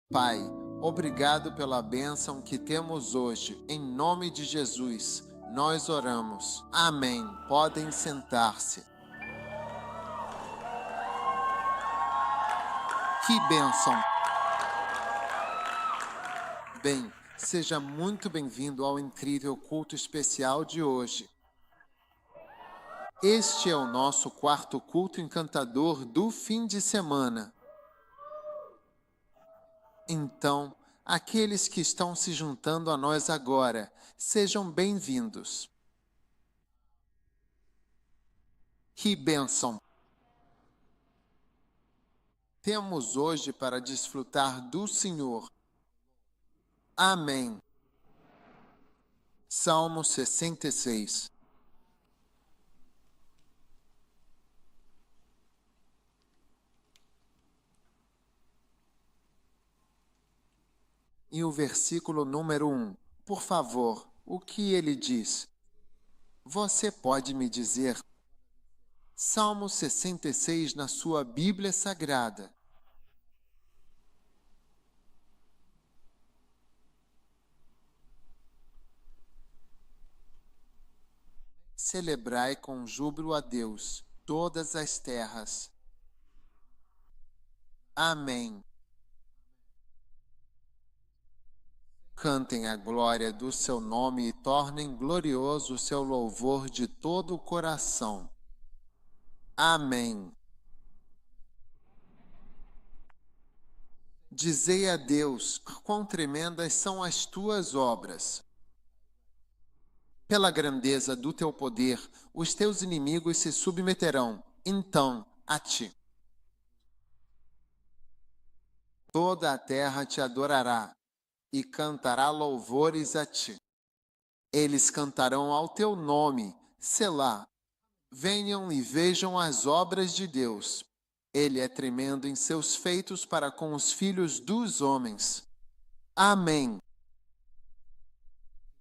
Pai, obrigado pela bênção que temos hoje. Em nome de Jesus, nós oramos. Amém. Podem sentar-se. Que bênção! Bem, seja muito bem-vindo ao incrível culto especial de hoje. Este é o nosso quarto culto encantador do fim de semana. Então, aqueles que estão se juntando a nós agora, sejam bem-vindos. Que bênção! Temos hoje para desfrutar do Senhor. Amém. Salmo 66. E o versículo número 1. Por favor, o que ele diz? Você pode me dizer? Salmo 66 na sua Bíblia Sagrada. Celebrai com júbilo a Deus, todas as terras. Amém. Cantem a glória do seu nome e tornem glorioso o seu louvor de todo o coração. Amém. Dizei a Deus, quão tremendas são as tuas obras. Pela grandeza do teu poder, os teus inimigos se submeterão, então, a ti. Toda a terra te adorará e cantará louvores a ti. Eles cantarão ao teu nome, Selá. Venham e vejam as obras de Deus. Ele é tremendo em seus feitos para com os filhos dos homens. Amém.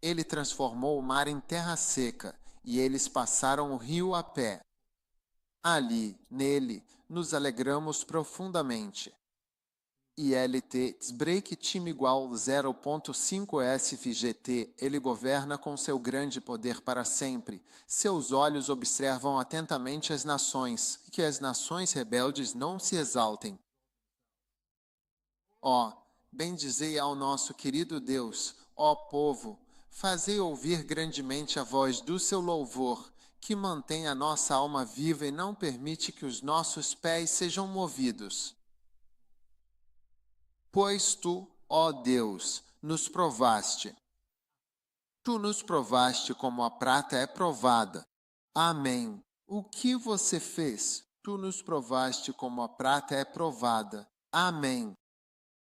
Ele transformou o mar em terra seca, e eles passaram o rio a pé. Ali, nele, nos alegramos profundamente. ILT Break time igual 0.5 SFGT, ele governa com seu grande poder para sempre. Seus olhos observam atentamente as nações, que as nações rebeldes não se exaltem. Ó, bendizei ao nosso querido Deus, ó povo, fazei ouvir grandemente a voz do seu louvor, que mantém a nossa alma viva e não permite que os nossos pés sejam movidos. Pois tu, ó Deus, nos provaste. Tu nos provaste como a prata é provada. Amém. O que você fez? Tu nos provaste como a prata é provada. Amém.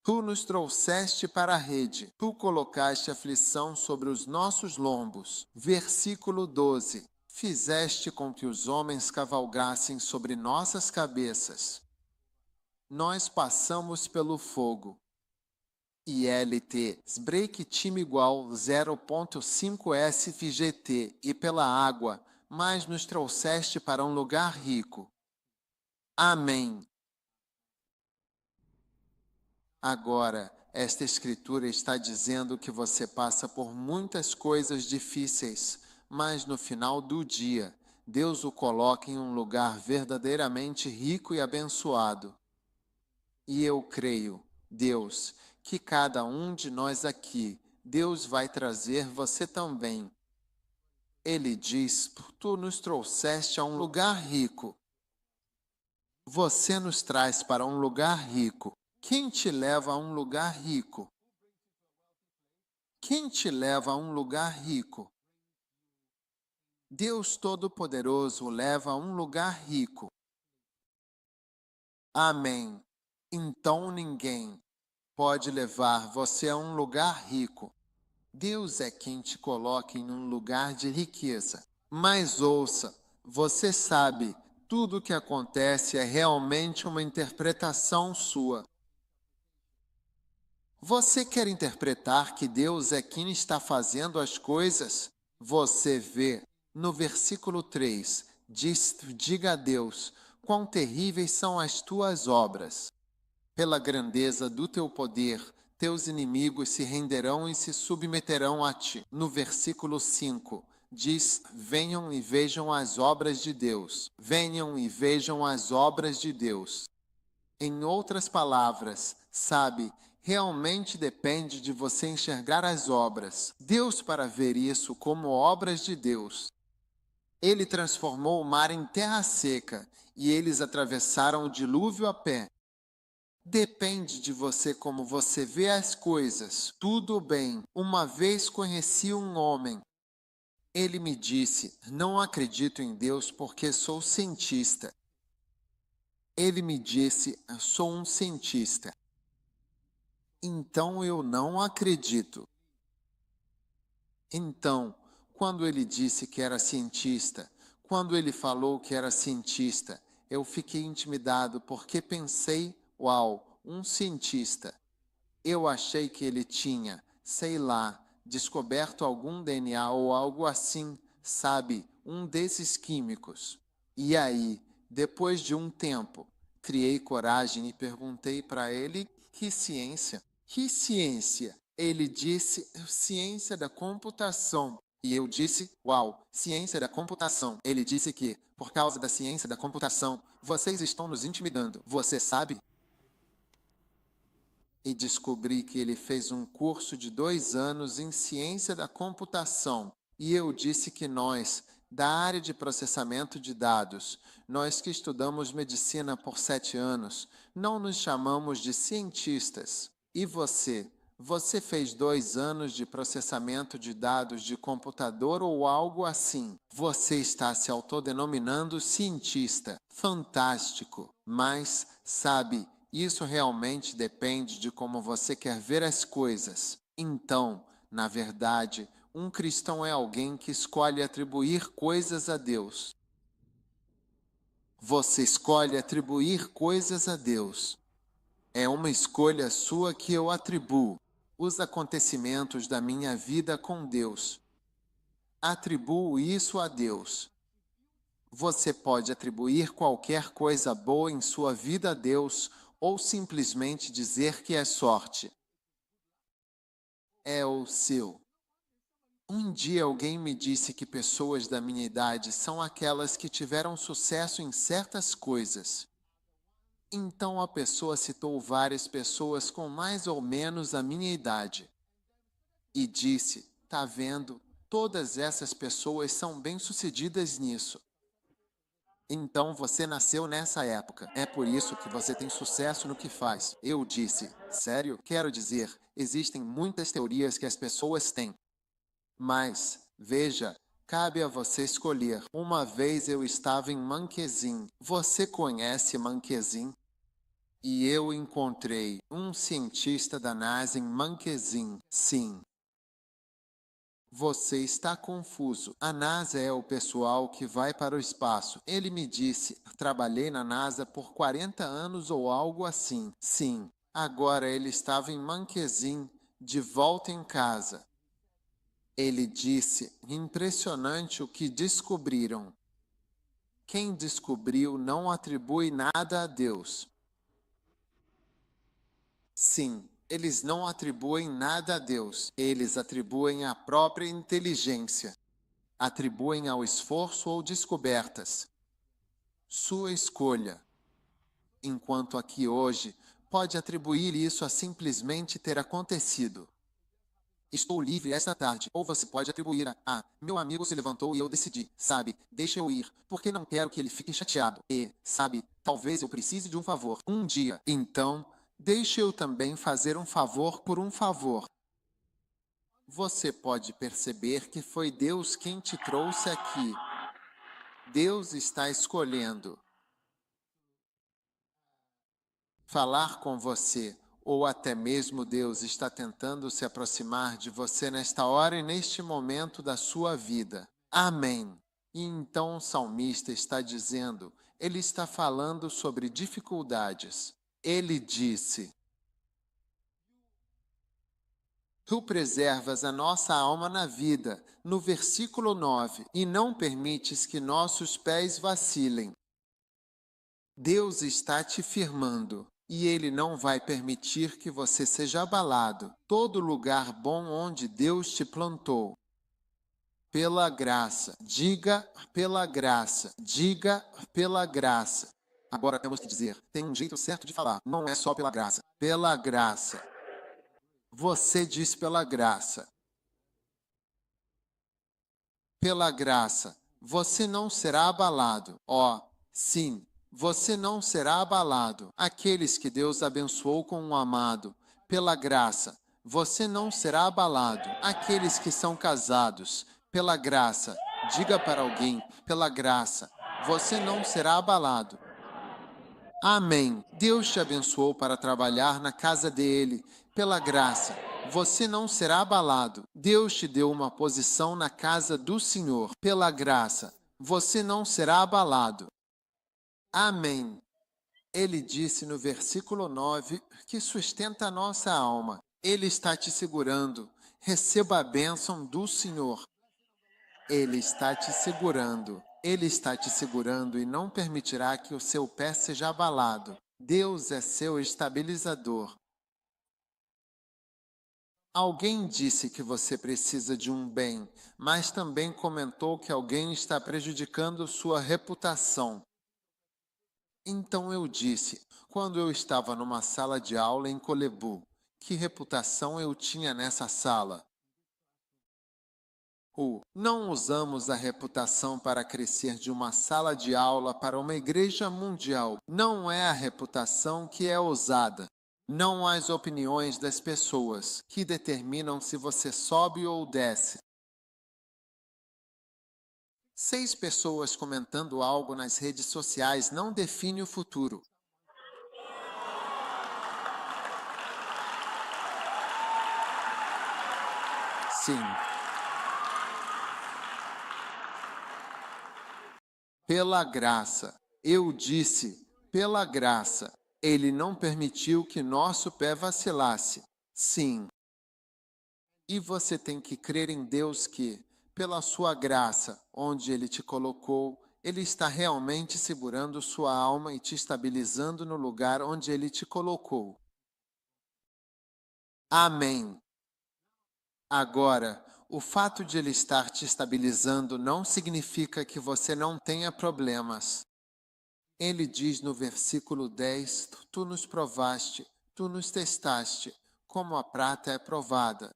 Tu nos trouxeste para a rede. Tu colocaste aflição sobre os nossos lombos. Versículo 12. Fizeste com que os homens cavalgassem sobre nossas cabeças. Nós passamos pelo fogo. ILT Break time igual 0.5 SFGT e pela água, mas nos trouxeste para um lugar rico. Amém. Agora, esta escritura está dizendo que você passa por muitas coisas difíceis, mas no final do dia, Deus o coloca em um lugar verdadeiramente rico e abençoado. E eu creio, Deus, que cada um de nós aqui, Deus vai trazer você também. Ele diz, tu nos trouxeste a um lugar rico. Você nos traz para um lugar rico. Quem te leva a um lugar rico? Quem te leva a um lugar rico? Deus Todo-Poderoso o leva a um lugar rico. Amém. Então ninguém pode levar você a um lugar rico. Deus é quem te coloca em um lugar de riqueza. Mas ouça, você sabe, tudo o que acontece é realmente uma interpretação sua. Você quer interpretar que Deus é quem está fazendo as coisas? Você vê, no versículo 3, diga a Deus, quão terríveis são as tuas obras. Pela grandeza do teu poder, teus inimigos se renderão e se submeterão a ti. No versículo 5, diz: venham e vejam as obras de Deus. Venham e vejam as obras de Deus. Em outras palavras, sabe, realmente depende de você enxergar as obras. Deus para ver isso como obras de Deus. Ele transformou o mar em terra seca e eles atravessaram o dilúvio a pé. Depende de você como você vê as coisas. Tudo bem. Uma vez conheci um homem. Ele me disse: não acredito em Deus porque sou cientista. Ele me disse: sou um cientista. Então eu não acredito. Então, quando ele disse que era cientista, quando ele falou que era cientista, eu fiquei intimidado porque pensei: uau, um cientista. Eu achei que ele tinha, sei lá, descoberto algum DNA ou algo assim, sabe, um desses químicos. E aí, depois de um tempo, criei coragem e perguntei para ele: que ciência? Que ciência? Ele disse: ciência da computação. E eu disse: uau, ciência da computação. Ele disse que, por causa da ciência da computação, vocês estão nos intimidando. Você sabe? E descobri que ele fez um curso de 2 anos em ciência da computação. E eu disse que nós, da área de processamento de dados, nós que estudamos medicina por 7 anos, não nos chamamos de cientistas. E você? Você fez 2 anos de processamento de dados de computador ou algo assim. Você está se autodenominando cientista. Fantástico! Mas, sabe, isso realmente depende de como você quer ver as coisas. Então, na verdade, um cristão é alguém que escolhe atribuir coisas a Deus. Você escolhe atribuir coisas a Deus. É uma escolha sua que eu atribuo os acontecimentos da minha vida com Deus. Atribuo isso a Deus. Você pode atribuir qualquer coisa boa em sua vida a Deus ou simplesmente dizer que é sorte. É o seu. Um dia alguém me disse que pessoas da minha idade são aquelas que tiveram sucesso em certas coisas. Então a pessoa citou várias pessoas com mais ou menos a minha idade. E disse: tá vendo, todas essas pessoas são bem-sucedidas nisso. Então você nasceu nessa época. É por isso que você tem sucesso no que faz. Eu disse: sério? Quero dizer, existem muitas teorias que as pessoas têm. Mas, veja, cabe a você escolher. Uma vez eu estava em Manquezin. Você conhece Manquezin? E eu encontrei um cientista da NASA em Manquezin. Sim. Você está confuso. A NASA é o pessoal que vai para o espaço. Ele me disse: trabalhei na NASA por 40 anos ou algo assim. Sim. Agora ele estava em Manquezin, de volta em casa. Ele disse: impressionante o que descobriram. Quem descobriu não atribui nada a Deus. Sim, eles não atribuem nada a Deus. Eles atribuem à própria inteligência. Atribuem ao esforço ou descobertas. Sua escolha. Enquanto aqui hoje, pode atribuir isso a simplesmente ter acontecido. Estou livre esta tarde. Ou você pode atribuir a meu amigo se levantou e eu decidi, sabe, deixa eu ir, porque não quero que ele fique chateado. E, sabe, talvez eu precise de um favor um dia. Então, deixe eu também fazer um favor por um favor. Você pode perceber que foi Deus quem te trouxe aqui. Deus está escolhendo falar com você, ou até mesmo Deus está tentando se aproximar de você nesta hora e neste momento da sua vida. Amém. E então o salmista está dizendo, ele está falando sobre dificuldades. Ele disse: tu preservas a nossa alma na vida, no versículo 9, e não permites que nossos pés vacilem. Deus está te firmando. e Ele não vai permitir que você seja abalado. Todo lugar bom onde Deus te plantou. Pela graça, diga pela graça, diga pela graça. Agora temos que dizer, tem um jeito certo de falar, não é só pela graça. Pela graça. Você diz pela graça. Pela graça, você não será abalado. Ó, sim, você não será abalado. Aqueles que Deus abençoou com um amado, pela graça, você não será abalado. Aqueles que são casados, pela graça, diga para alguém, pela graça, você não será abalado. Amém. Deus te abençoou para trabalhar na casa dele, pela graça. Você não será abalado. Deus te deu uma posição na casa do Senhor, pela graça. Você não será abalado. Amém. Ele disse no versículo 9 que sustenta a nossa alma. Ele está te segurando. Receba a bênção do Senhor. Ele está te segurando. Ele está te segurando e não permitirá que o seu pé seja abalado. Deus é seu estabilizador. Alguém disse que você precisa de um bem, mas também comentou que alguém está prejudicando sua reputação. Então eu disse, quando eu estava numa sala de aula em Colebu, que reputação eu tinha nessa sala? Não usamos a reputação para crescer de uma sala de aula para uma igreja mundial. Não é a reputação que é usada. Não as opiniões das pessoas que determinam se você sobe ou desce. 6 pessoas comentando algo nas redes sociais não define o futuro. Sim. Pela graça. Eu disse, pela graça. Ele não permitiu que nosso pé vacilasse. Sim. E você tem que crer em Deus que, pela sua graça, onde Ele te colocou, Ele está realmente segurando sua alma e te estabilizando no lugar onde Ele te colocou. Amém. Agora, o fato de Ele estar te estabilizando não significa que você não tenha problemas. Ele diz no versículo 10, tu nos provaste, tu nos testaste, como a prata é provada.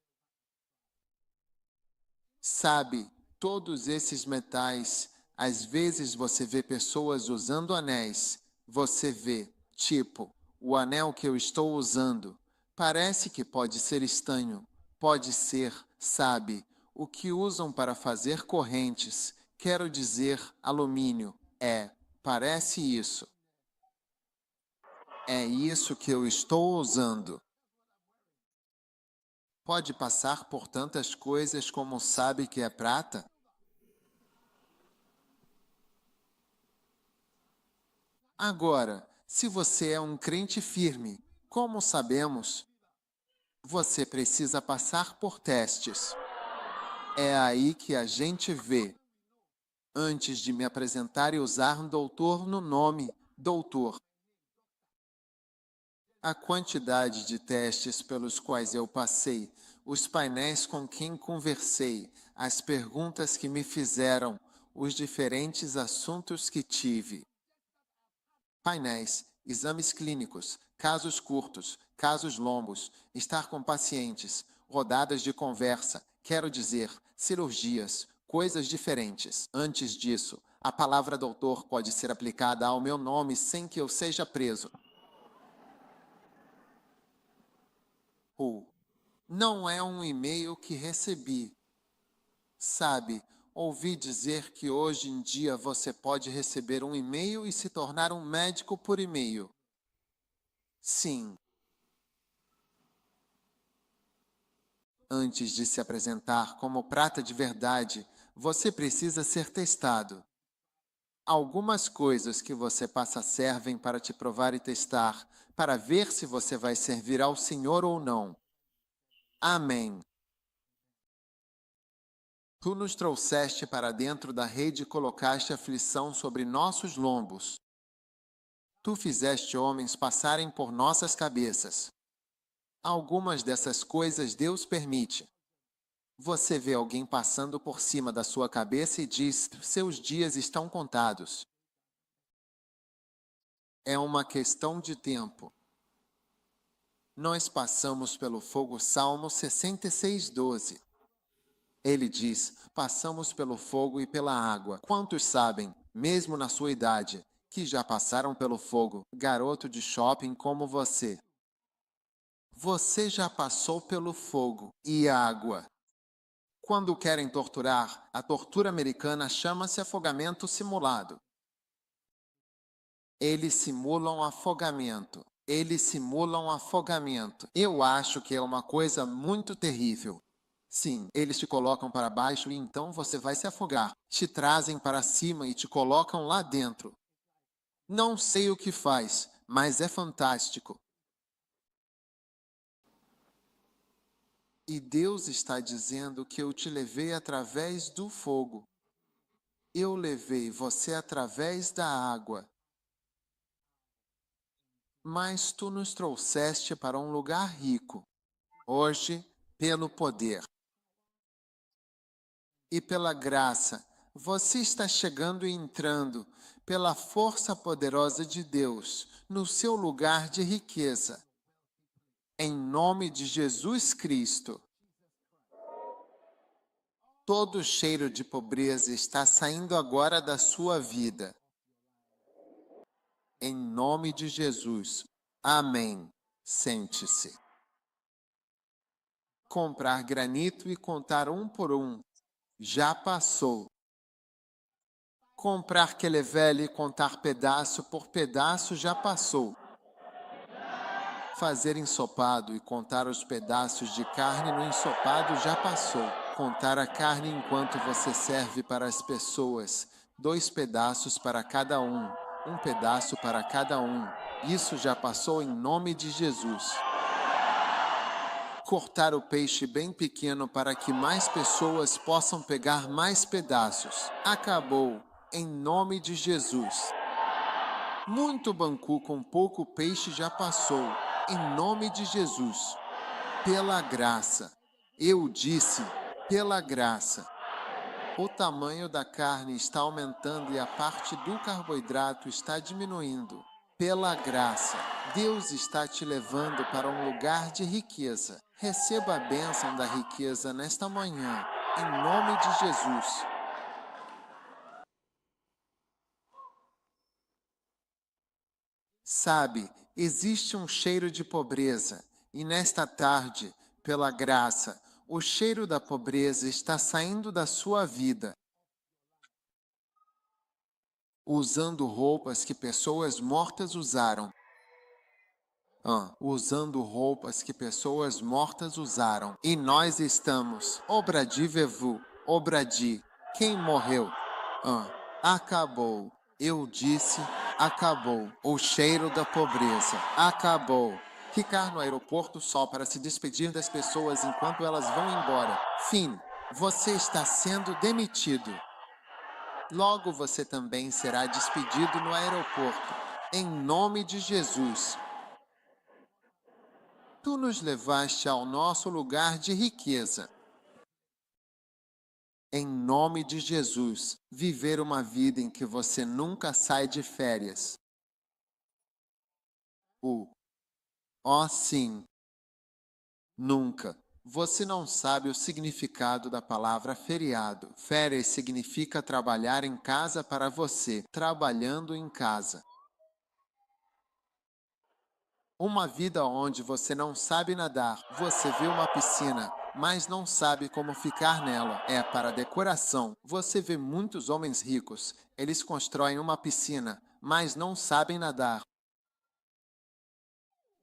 Sabe, todos esses metais, às vezes você vê pessoas usando anéis. Você vê, tipo, o anel que eu estou usando. Parece que pode ser estanho, pode ser, sabe, o que usam para fazer correntes. Quero dizer, alumínio. Parece isso. É isso que eu estou usando. Pode passar por tantas coisas como sabe que é prata? Agora, se você é um crente firme, como sabemos, você precisa passar por testes. É aí que a gente vê. Antes de me apresentar e usar doutor no nome, doutor. A quantidade de testes pelos quais eu passei, os painéis com quem conversei, as perguntas que me fizeram, os diferentes assuntos que tive. Painéis, exames clínicos, casos curtos, casos longos, estar com pacientes, rodadas de conversa, quero dizer, cirurgias, coisas diferentes. Antes disso, a palavra doutor pode ser aplicada ao meu nome sem que eu seja preso. Não é um e-mail que recebi. Sabe, ouvi dizer que hoje em dia você pode receber um e-mail e se tornar um médico por e-mail. Sim. Antes de se apresentar como prata de verdade, você precisa ser testado. Algumas coisas que você passa servem para te provar e testar, para ver se você vai servir ao Senhor ou não. Amém. Tu nos trouxeste para dentro da rede e colocaste aflição sobre nossos lombos. Tu fizeste homens passarem por nossas cabeças. Algumas dessas coisas Deus permite. Você vê alguém passando por cima da sua cabeça e diz: seus dias estão contados. É uma questão de tempo. Nós passamos pelo fogo. Salmo 66:12. Ele diz: passamos pelo fogo e pela água. Quantos sabem, mesmo na sua idade, que já passaram pelo fogo, garoto de shopping como você? Você já passou pelo fogo e água. Quando querem torturar, a tortura americana chama-se afogamento simulado. Eles simulam afogamento. Eles simulam afogamento. Eu acho que é uma coisa muito terrível. Sim, eles te colocam para baixo e então você vai se afogar. Te trazem para cima e te colocam lá dentro. Não sei o que faz, mas é fantástico. E Deus está dizendo que eu te levei através do fogo. Eu levei você através da água. Mas tu nos trouxeste para um lugar rico. Hoje, pelo poder e pela graça, você está chegando e entrando, pela força poderosa de Deus, no seu lugar de riqueza. Em nome de Jesus Cristo. Todo cheiro de pobreza está saindo agora da sua vida. Em nome de Jesus. Amém. Sente-se. Comprar granito e contar um por um. Já passou. Comprar quelevele e contar pedaço por pedaço já passou. Fazer ensopado e contar os pedaços de carne no ensopado já passou. Contar a carne enquanto você serve para as pessoas. 2 pedaços para cada um. 1 pedaço para cada um. Isso já passou em nome de Jesus. Cortar o peixe bem pequeno para que mais pessoas possam pegar mais pedaços. Acabou, em nome de Jesus. Muito bancu com pouco peixe já passou, em nome de Jesus. Pela graça. Eu disse, pela graça. O tamanho da carne está aumentando e a parte do carboidrato está diminuindo. Pela graça, Deus está te levando para um lugar de riqueza. Receba a bênção da riqueza nesta manhã, em nome de Jesus. Sabe, existe um cheiro de pobreza, e nesta tarde, pela graça, o cheiro da pobreza está saindo da sua vida. Usando roupas que pessoas mortas usaram. Usando roupas que pessoas mortas usaram. E nós estamos. Obradi vevu. Obradi. Quem morreu? Acabou. Eu disse, acabou. O cheiro da pobreza. Acabou. Ficar no aeroporto só para se despedir das pessoas enquanto elas vão embora. Fim. Você está sendo demitido. Logo você também será despedido no aeroporto. Em nome de Jesus. Tu nos levaste ao nosso lugar de riqueza. Em nome de Jesus, viver uma vida em que você nunca sai de férias. Sim. Nunca. Você não sabe o significado da palavra feriado. Férias significa trabalhar em casa para você, trabalhando em casa. Uma vida onde você não sabe nadar. Você vê uma piscina, mas não sabe como ficar nela. É para decoração. Você vê muitos homens ricos. Eles constroem uma piscina, mas não sabem nadar.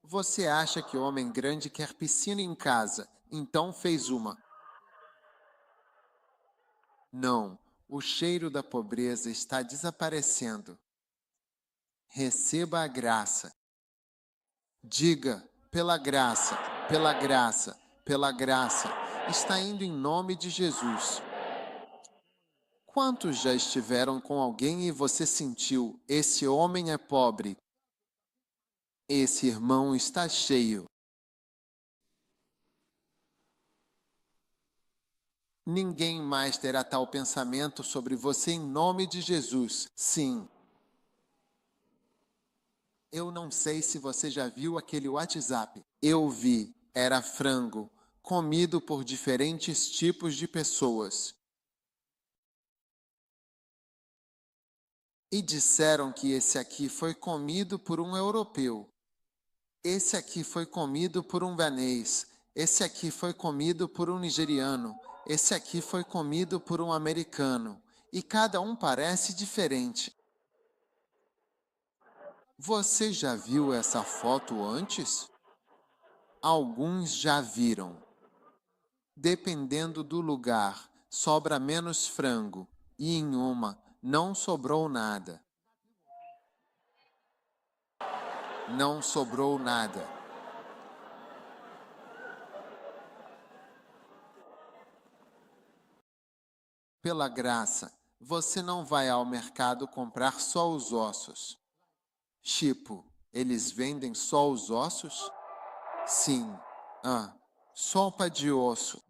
Você acha que o homem grande quer piscina em casa, então fez uma. Não, o cheiro da pobreza está desaparecendo. Receba a graça. Diga, pela graça, pela graça, pela graça. Está indo em nome de Jesus. Quantos já estiveram com alguém e você sentiu, esse homem é pobre? Esse irmão está cheio. Ninguém mais terá tal pensamento sobre você em nome de Jesus. Sim. Eu não sei se você já viu aquele WhatsApp. Eu vi. Era frango, comido por diferentes tipos de pessoas. E disseram que esse aqui foi comido por um europeu. Esse aqui foi comido por um ganês. Esse aqui foi comido por um nigeriano. Esse aqui foi comido por um americano. E cada um parece diferente. Você já viu essa foto antes? Alguns já viram. Dependendo do lugar, sobra menos frango. E em uma, não sobrou nada. Não sobrou nada. Pela graça, você não vai ao mercado comprar só os ossos. Tipo, eles vendem só os ossos? Sim. Sopa de osso.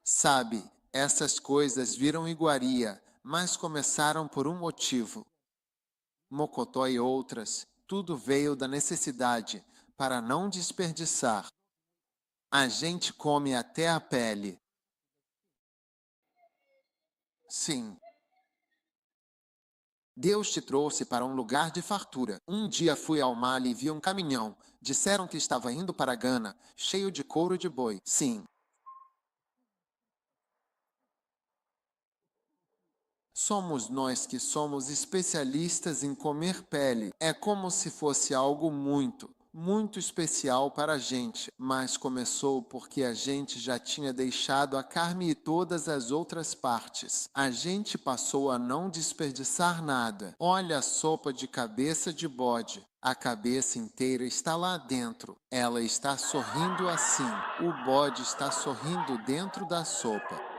Sabe, essas coisas viram iguaria, mas começaram por um motivo. Mocotó e outras, tudo veio da necessidade, para não desperdiçar. A gente come até a pele. Sim. Deus te trouxe para um lugar de fartura. Um dia fui ao Mali e vi um caminhão. Disseram que estava indo para Gana, cheio de couro de boi. Sim. Somos nós que somos especialistas em comer pele. É como se fosse algo muito especial para a gente, mas começou porque a gente já tinha deixado a carne e todas as outras partes. A gente passou a não desperdiçar nada. Olha a sopa de cabeça de bode. A cabeça inteira está lá dentro. Ela está sorrindo assim. O bode está sorrindo dentro da sopa.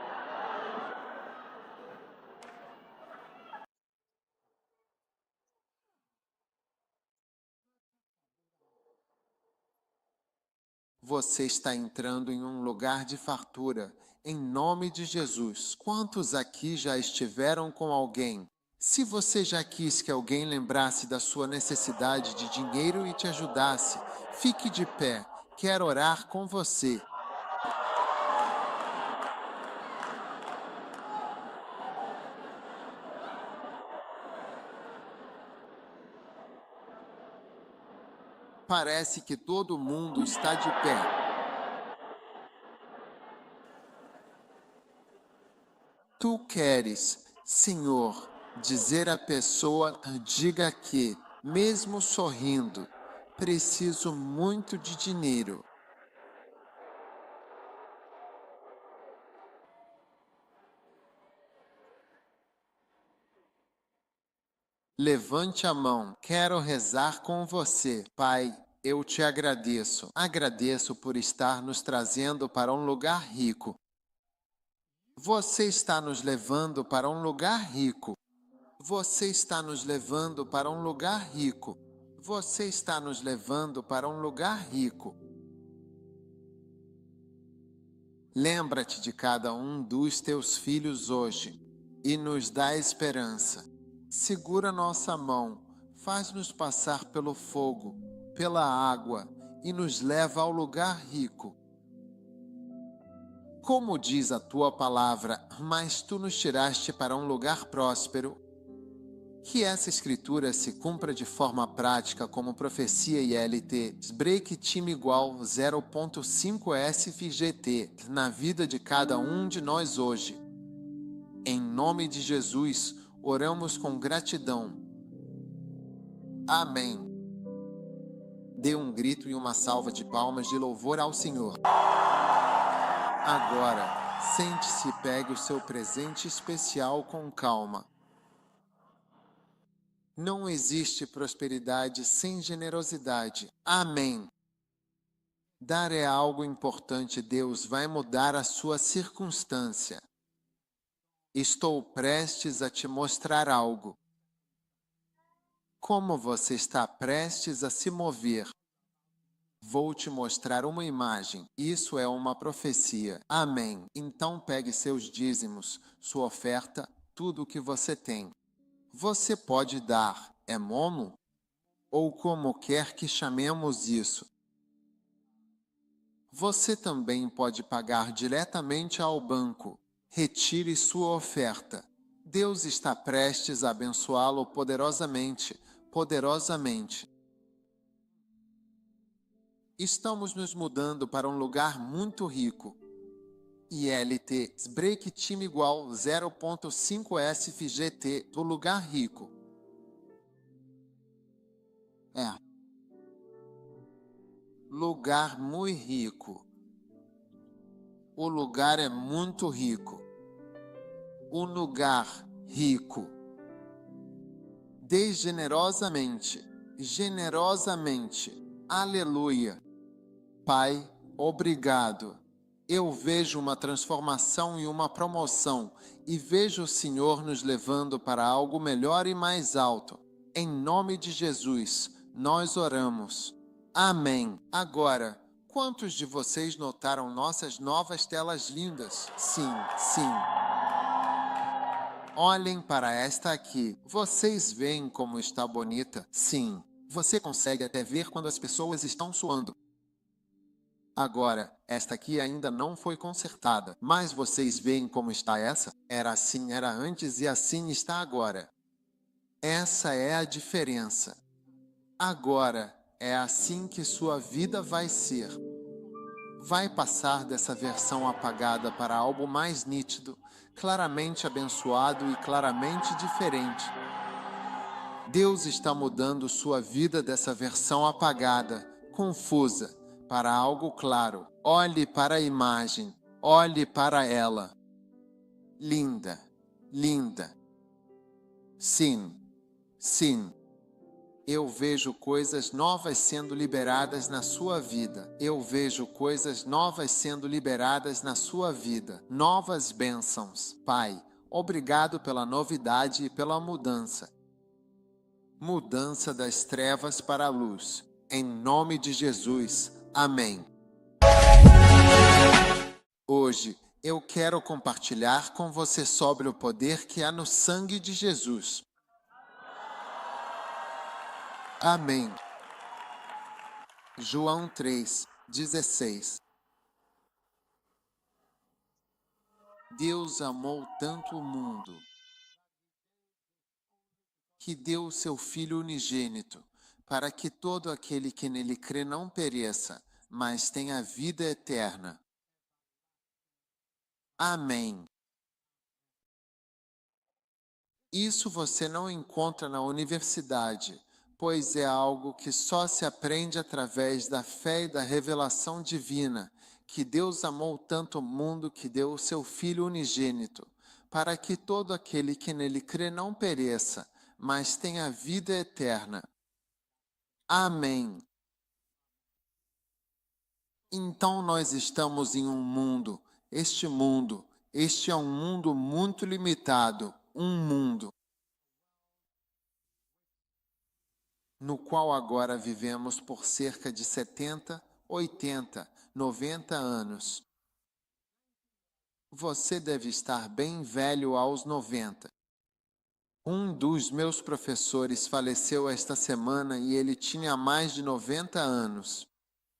Você está entrando em um lugar de fartura, em nome de Jesus. Quantos aqui já estiveram com alguém? Se você já quis que alguém lembrasse da sua necessidade de dinheiro e te ajudasse, fique de pé. Quero orar com você. Parece que todo mundo está de pé. Tu queres, Senhor, dizer à pessoa, diga que, mesmo sorrindo, preciso muito de dinheiro. Levante a mão, quero rezar com você. Pai, eu te agradeço. Agradeço por estar nos trazendo para um lugar rico. Você está nos levando para um lugar rico. Você está nos levando para um lugar rico. Você está nos levando para um lugar rico. Lembra-te de cada um dos teus filhos hoje e nos dá esperança. Segura nossa mão, faz-nos passar pelo fogo, pela água e nos leva ao lugar rico. Como diz a tua palavra, mas tu nos tiraste para um lugar próspero. Que essa escritura se cumpra de forma prática como profecia ILT, break time igual 0.5 SFGT na vida de cada um de nós hoje. Em nome de Jesus, oramos com gratidão. Amém. Dê um grito e uma salva de palmas de louvor ao Senhor. Agora, sente-se e pegue o seu presente especial com calma. Não existe prosperidade sem generosidade. Amém. Dar é algo importante. Deus vai mudar a sua circunstância. Estou prestes a te mostrar algo. Como você está prestes a se mover? Vou te mostrar uma imagem. Isso é uma profecia. Amém. Então pegue seus dízimos, sua oferta, tudo o que você tem. Você pode dar, é momo? Ou como quer que chamemos isso. Você também pode pagar diretamente ao banco. Retire sua oferta. Deus está prestes a abençoá-lo poderosamente, poderosamente. Estamos nos mudando para um lugar muito rico. ILT break time igual 0.5 SFGT do lugar rico. Lugar muito rico. O lugar é muito rico. Um lugar rico. Dê generosamente, generosamente. Aleluia. Pai, obrigado. Eu vejo uma transformação e uma promoção e vejo o Senhor nos levando para algo melhor e mais alto. Em nome de Jesus, nós oramos. Amém. Agora, quantos de vocês notaram nossas novas telas lindas? Sim, sim. Olhem para esta aqui. Vocês veem como está bonita? Sim. Você consegue até ver quando as pessoas estão suando. Agora, esta aqui ainda não foi consertada. Mas vocês veem como está essa? Era assim, era antes e assim está agora. Essa é a diferença. Agora, é assim que sua vida vai ser. Vai passar dessa versão apagada para algo mais nítido, claramente abençoado e claramente diferente. Deus está mudando sua vida dessa versão apagada, confusa, para algo claro. Olhe para a imagem, olhe para ela. Linda, linda. Sim, sim. Eu vejo coisas novas sendo liberadas na sua vida. Eu vejo coisas novas sendo liberadas na sua vida. Novas bênçãos. Pai, obrigado pela novidade e pela mudança. Mudança das trevas para a luz. Em nome de Jesus. Amém. Hoje, eu quero compartilhar com você sobre o poder que há no sangue de Jesus. Amém. João 3:16. Deus amou tanto o mundo que deu o seu Filho unigênito, para que todo aquele que nele crê não pereça, mas tenha vida eterna. Amém. Isso você não encontra na universidade, pois é algo que só se aprende através da fé e da revelação divina, que Deus amou tanto o mundo que deu o seu Filho unigênito, para que todo aquele que nele crê não pereça, mas tenha vida eterna. Amém. Então nós estamos em um mundo, este é um mundo muito limitado, um mundo no qual agora vivemos por cerca de 70, 80, 90 anos. Você deve estar bem velho aos 90. Um dos meus professores faleceu esta semana e ele tinha mais de 90 anos.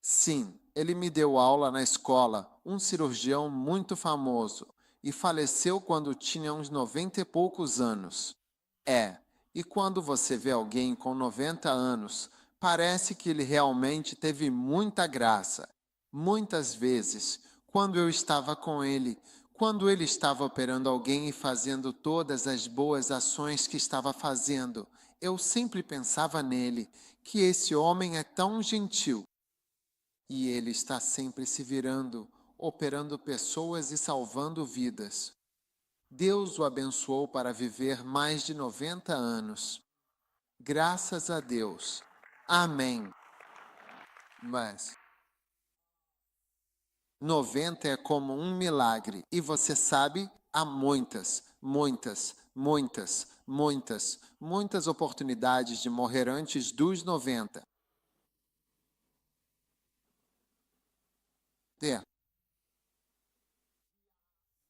Sim, ele me deu aula na escola, um cirurgião muito famoso, e faleceu quando tinha uns 90 e poucos anos. E quando você vê alguém com 90 anos, parece que ele realmente teve muita graça. Muitas vezes, quando eu estava com ele, quando ele estava operando alguém e fazendo todas as boas ações que estava fazendo, eu sempre pensava nele, que esse homem é tão gentil. E ele está sempre se virando, operando pessoas e salvando vidas. Deus o abençoou para viver mais de 90 anos. Graças a Deus. Amém. Mas 90 é como um milagre. E você sabe, há muitas, muitas oportunidades de morrer antes dos 90.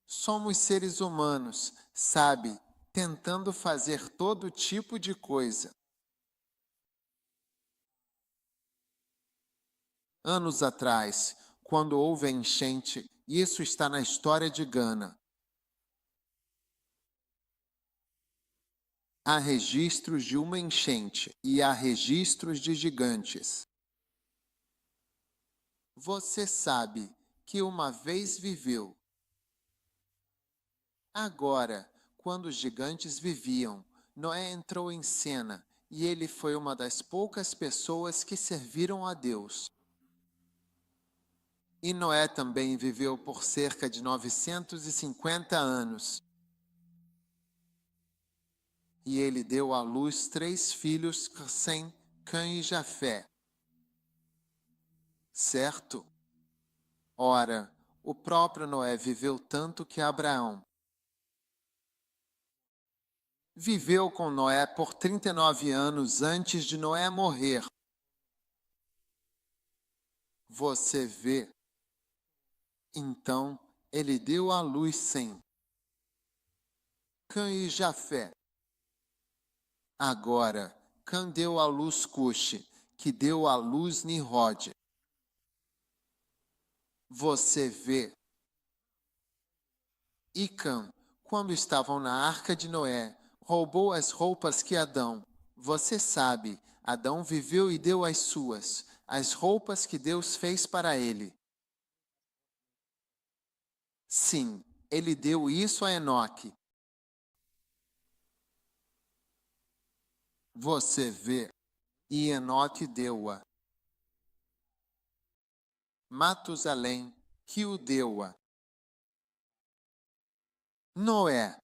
Somos seres humanos, sabe, tentando fazer todo tipo de coisa. Anos atrás, quando houve a enchente, isso está na história de Gana. Há registros de uma enchente e há registros de gigantes. Você sabe que uma vez viveu. Agora, quando os gigantes viviam, Noé entrou em cena e ele foi uma das poucas pessoas que serviram a Deus. E Noé também viveu por cerca de 950 anos. E ele deu à luz 3 filhos, Sem, Cã e Jafé. Certo? Ora, o próprio Noé viveu tanto que Abraão viveu com Noé por 39 anos antes de Noé morrer. Você vê? Então, ele deu à luz Sem, Cã e Jafé. Agora, Cã deu à luz Cuxi, que deu à luz Nimrod. Você vê? E Cã, quando estavam na arca de Noé, roubou as roupas que Adão. Você sabe, Adão viveu e deu as suas, as roupas que Deus fez para ele. Sim, ele deu isso a Enoque. Você vê, e Enoque deu-a. Matusalém, que o deu-a. Noé,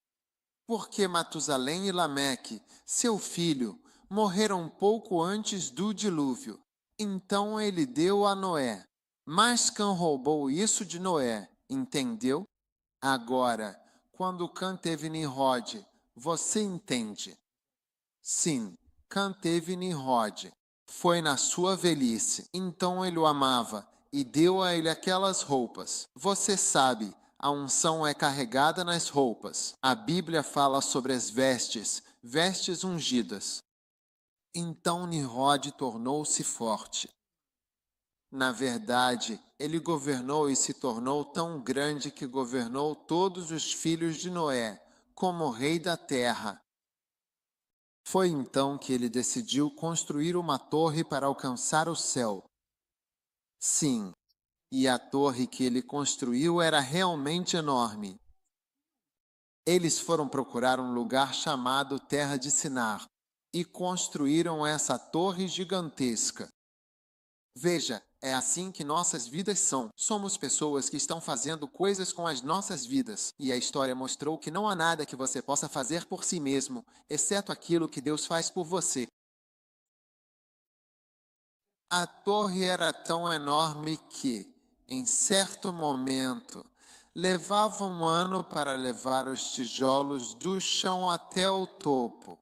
porque Matusalém e Lameque, seu filho, morreram pouco antes do dilúvio. Então ele deu a Noé. Mas Cã roubou isso de Noé, entendeu? Agora, quando Cã teve Nimrod, você entende? Sim, Cã teve Nimrod. Foi na sua velhice. Então ele o amava e deu a ele aquelas roupas. Você sabe, a unção é carregada nas roupas. A Bíblia fala sobre as vestes, vestes ungidas. Então Nimrod tornou-se forte. Na verdade, ele governou e se tornou tão grande que governou todos os filhos de Noé, como rei da terra. Foi então que ele decidiu construir uma torre para alcançar o céu. Sim, e a torre que ele construiu era realmente enorme. Eles foram procurar um lugar chamado Terra de Sinar e construíram essa torre gigantesca. Veja, é assim que nossas vidas são. Somos pessoas que estão fazendo coisas com as nossas vidas. E a história mostrou que não há nada que você possa fazer por si mesmo, exceto aquilo que Deus faz por você. A torre era tão enorme que, em certo momento, levava um ano para levar os tijolos do chão até o topo.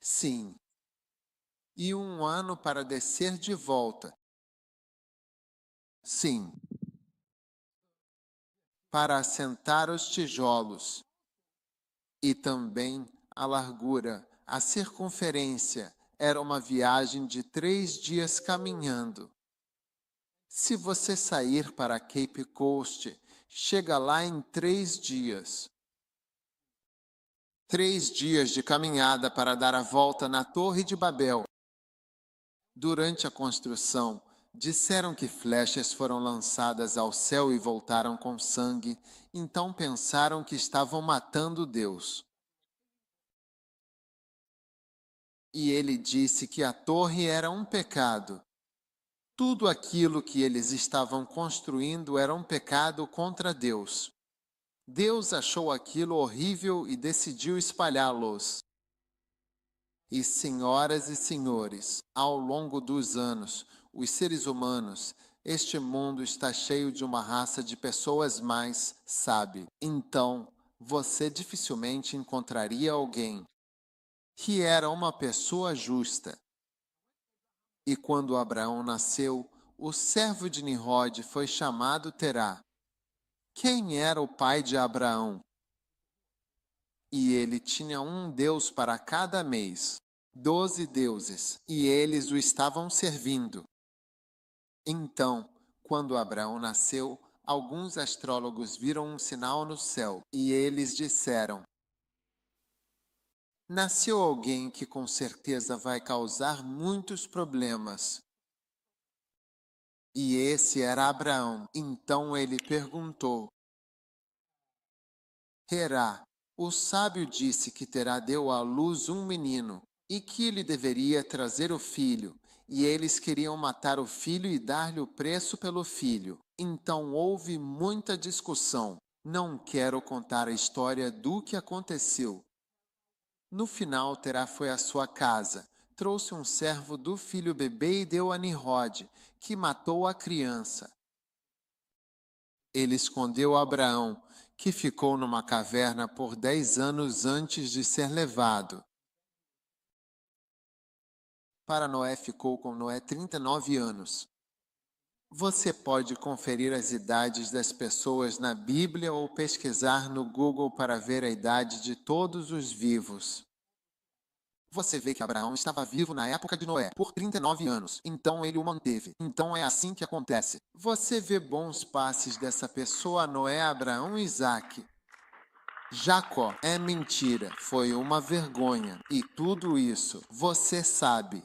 Sim, e um ano para descer de volta. Sim, para assentar os tijolos. E também a largura, a circunferência, era uma viagem de 3 dias caminhando. Se você sair para Cape Coast, chega lá em 3 dias. 3 dias de caminhada para dar a volta na Torre de Babel. Durante a construção, disseram que flechas foram lançadas ao céu e voltaram com sangue, então pensaram que estavam matando Deus. E ele disse que a torre era um pecado. Tudo aquilo que eles estavam construindo era um pecado contra Deus. Deus achou aquilo horrível e decidiu espalhá-los. E, senhoras e senhores, ao longo dos anos, os seres humanos Este mundo está cheio de uma raça de pessoas mais, sabe? Então, você dificilmente encontraria alguém que era uma pessoa justa. E quando Abraão nasceu, o servo de Nimrod foi chamado Terá. Quem era o pai de Abraão? E ele tinha um deus para cada mês, 12 deuses, e eles o estavam servindo. Então, quando Abraão nasceu, alguns astrólogos viram um sinal no céu, e eles disseram: nasceu alguém que com certeza vai causar muitos problemas. E esse era Abraão. Então ele perguntou: Terá, o sábio disse que Terá deu à luz um menino e que ele deveria trazer o filho. E eles queriam matar o filho e dar-lhe o preço pelo filho. Então houve muita discussão. Não quero contar a história do que aconteceu. No final, Terá foi à sua casa, trouxe um servo do filho bebê e deu a Nimrod, que matou a criança. Ele escondeu Abraão, que ficou numa caverna por 10 anos antes de ser levado. Para Noé ficou com Noé 39 anos. Você pode conferir as idades das pessoas na Bíblia ou pesquisar no Google para ver a idade de todos os vivos. Você vê que Abraão estava vivo na época de Noé, por 39 anos. Então ele o manteve. Então é assim que acontece. Você vê bons passes dessa pessoa, Noé, Abraão e Isaque. Jacó é mentira, foi uma vergonha. E tudo isso você sabe.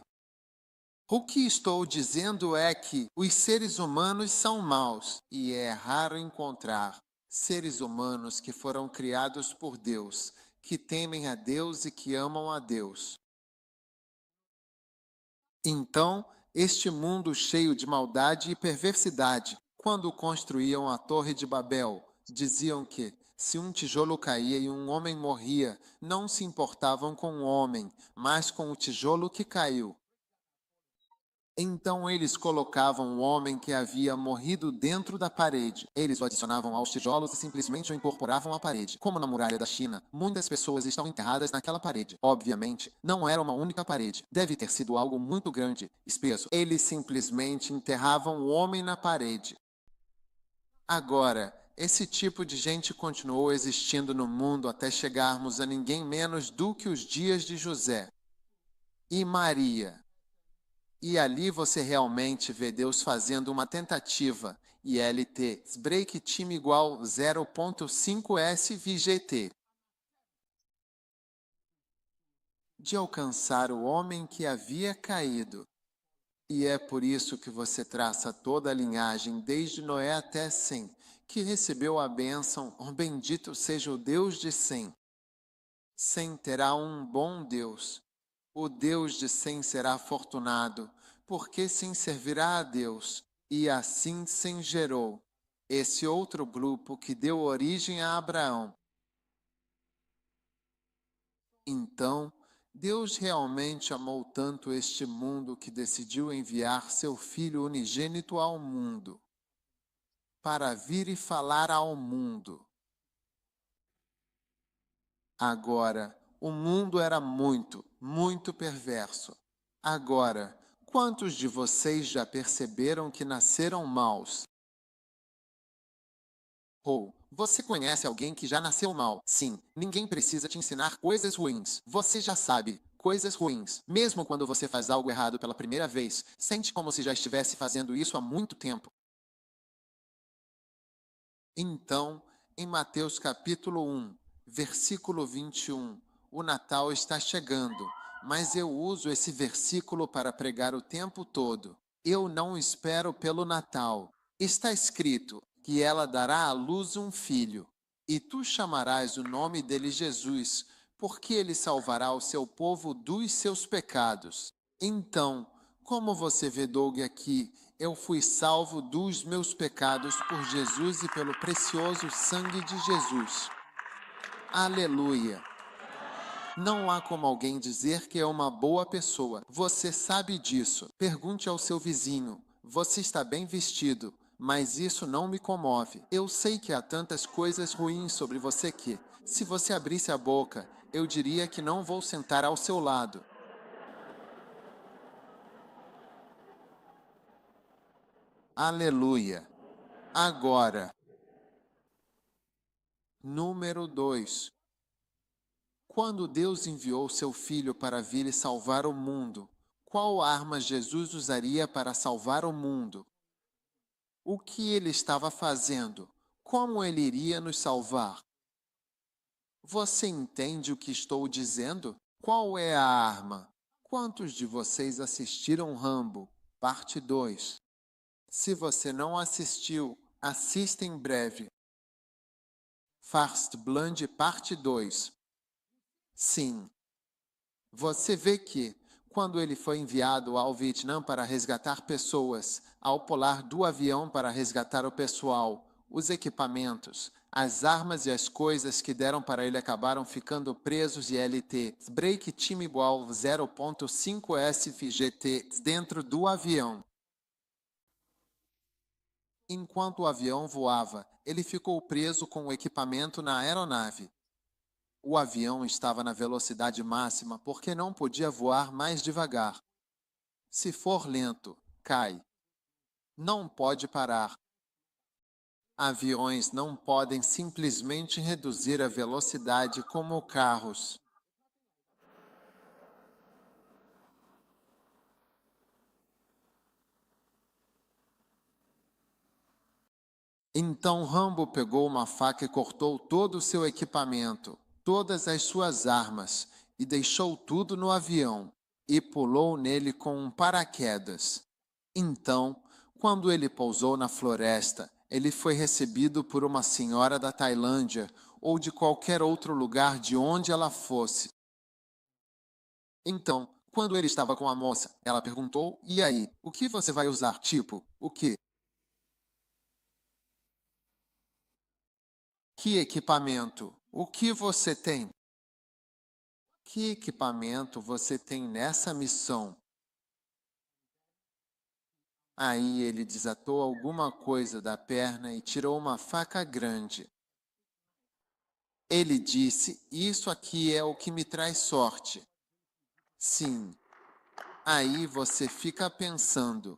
O que estou dizendo é que os seres humanos são maus e é raro encontrar seres humanos que foram criados por Deus, que temem a Deus e que amam a Deus. Então, este mundo cheio de maldade e perversidade, quando construíam a Torre de Babel, diziam que, se um tijolo caía e um homem morria, não se importavam com o homem, mas com o tijolo que caiu. Então eles colocavam o homem que havia morrido dentro da parede. Eles o adicionavam aos tijolos e simplesmente o incorporavam à parede. Como na muralha da China, muitas pessoas estão enterradas naquela parede. Obviamente, não era uma única parede. Deve ter sido algo muito grande, espesso. Eles simplesmente enterravam o homem na parede. Agora, esse tipo de gente continuou existindo no mundo até chegarmos a ninguém menos do que os dias de José e Maria. E ali você realmente vê Deus fazendo uma tentativa, ILT, break time igual 0.5 SVGT, de alcançar o homem que havia caído. E é por isso que você traça toda a linhagem, desde Noé até Sem, que recebeu a bênção, oh, bendito seja o Deus de Sem. Sem terá um bom Deus. O Deus de Sem será afortunado, porque Sem servirá a Deus, e assim Sem gerou esse outro grupo que deu origem a Abraão. Então, Deus realmente amou tanto este mundo que decidiu enviar seu Filho unigênito ao mundo, para vir e falar ao mundo. Agora, o mundo era muito, muito perverso. Agora, quantos de vocês já perceberam que nasceram maus? Ou, você conhece alguém que já nasceu mal? Sim, ninguém precisa te ensinar coisas ruins. Você já sabe coisas ruins. Mesmo quando você faz algo errado pela primeira vez, sente como se já estivesse fazendo isso há muito tempo. Então, em Mateus capítulo 1, versículo 21, o Natal está chegando, mas eu uso esse versículo para pregar o tempo todo. Eu não espero pelo Natal. Está escrito que ela dará à luz um filho, e tu chamarás o nome dele Jesus, porque ele salvará o seu povo dos seus pecados. Então, como você vê, Doug, aqui, eu fui salvo dos meus pecados por Jesus e pelo precioso sangue de Jesus. Aleluia! Não há como alguém dizer que é uma boa pessoa. Você sabe disso. Pergunte ao seu vizinho. Você está bem vestido, mas isso não me comove. Eu sei que há tantas coisas ruins sobre você que, se você abrisse a boca, eu diria que não vou sentar ao seu lado. Aleluia! Agora, número 2. Quando Deus enviou seu Filho para vir e salvar o mundo, qual arma Jesus usaria para salvar o mundo? O que ele estava fazendo? Como ele iria nos salvar? Você entende o que estou dizendo? Qual é a arma? Quantos de vocês assistiram Rambo, parte 2? Se você não assistiu, assista em breve. Fast Blonde, parte 2. Sim. Você vê que, quando ele foi enviado ao Vietnã para resgatar pessoas, ao pular do avião para resgatar o pessoal, os equipamentos, as armas e as coisas que deram para ele acabaram ficando presos e LT, break time igual 0.5 SFGT dentro do avião. Enquanto o avião voava, ele ficou preso com o equipamento na aeronave. O avião estava na velocidade máxima porque não podia voar mais devagar. Se for lento, cai. Não pode parar. Aviões não podem simplesmente reduzir a velocidade como carros. Então Rambo pegou uma faca e cortou todo o seu equipamento, todas as suas armas, e deixou tudo no avião, e pulou nele com um paraquedas. Então, quando ele pousou na floresta, ele foi recebido por uma senhora da Tailândia ou de qualquer outro lugar de onde ela fosse. Então, quando ele estava com a moça, ela perguntou: "E aí, o que você vai usar? Tipo, o quê? Que equipamento? O que você tem? Que equipamento você tem nessa missão?" Aí ele desatou alguma coisa da perna e tirou uma faca grande. Ele disse: "Isso aqui é o que me traz sorte." Sim. Aí você fica pensando: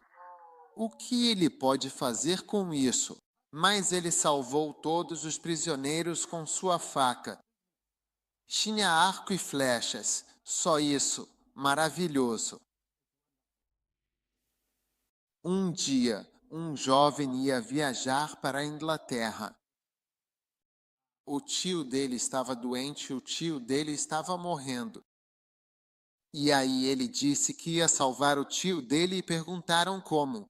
o que ele pode fazer com isso? Mas ele salvou todos os prisioneiros com sua faca. Tinha arco e flechas, só isso, maravilhoso. Um dia, um jovem ia viajar para a Inglaterra. O tio dele estava doente e o tio dele estava morrendo. E aí ele disse que ia salvar o tio dele e perguntaram como.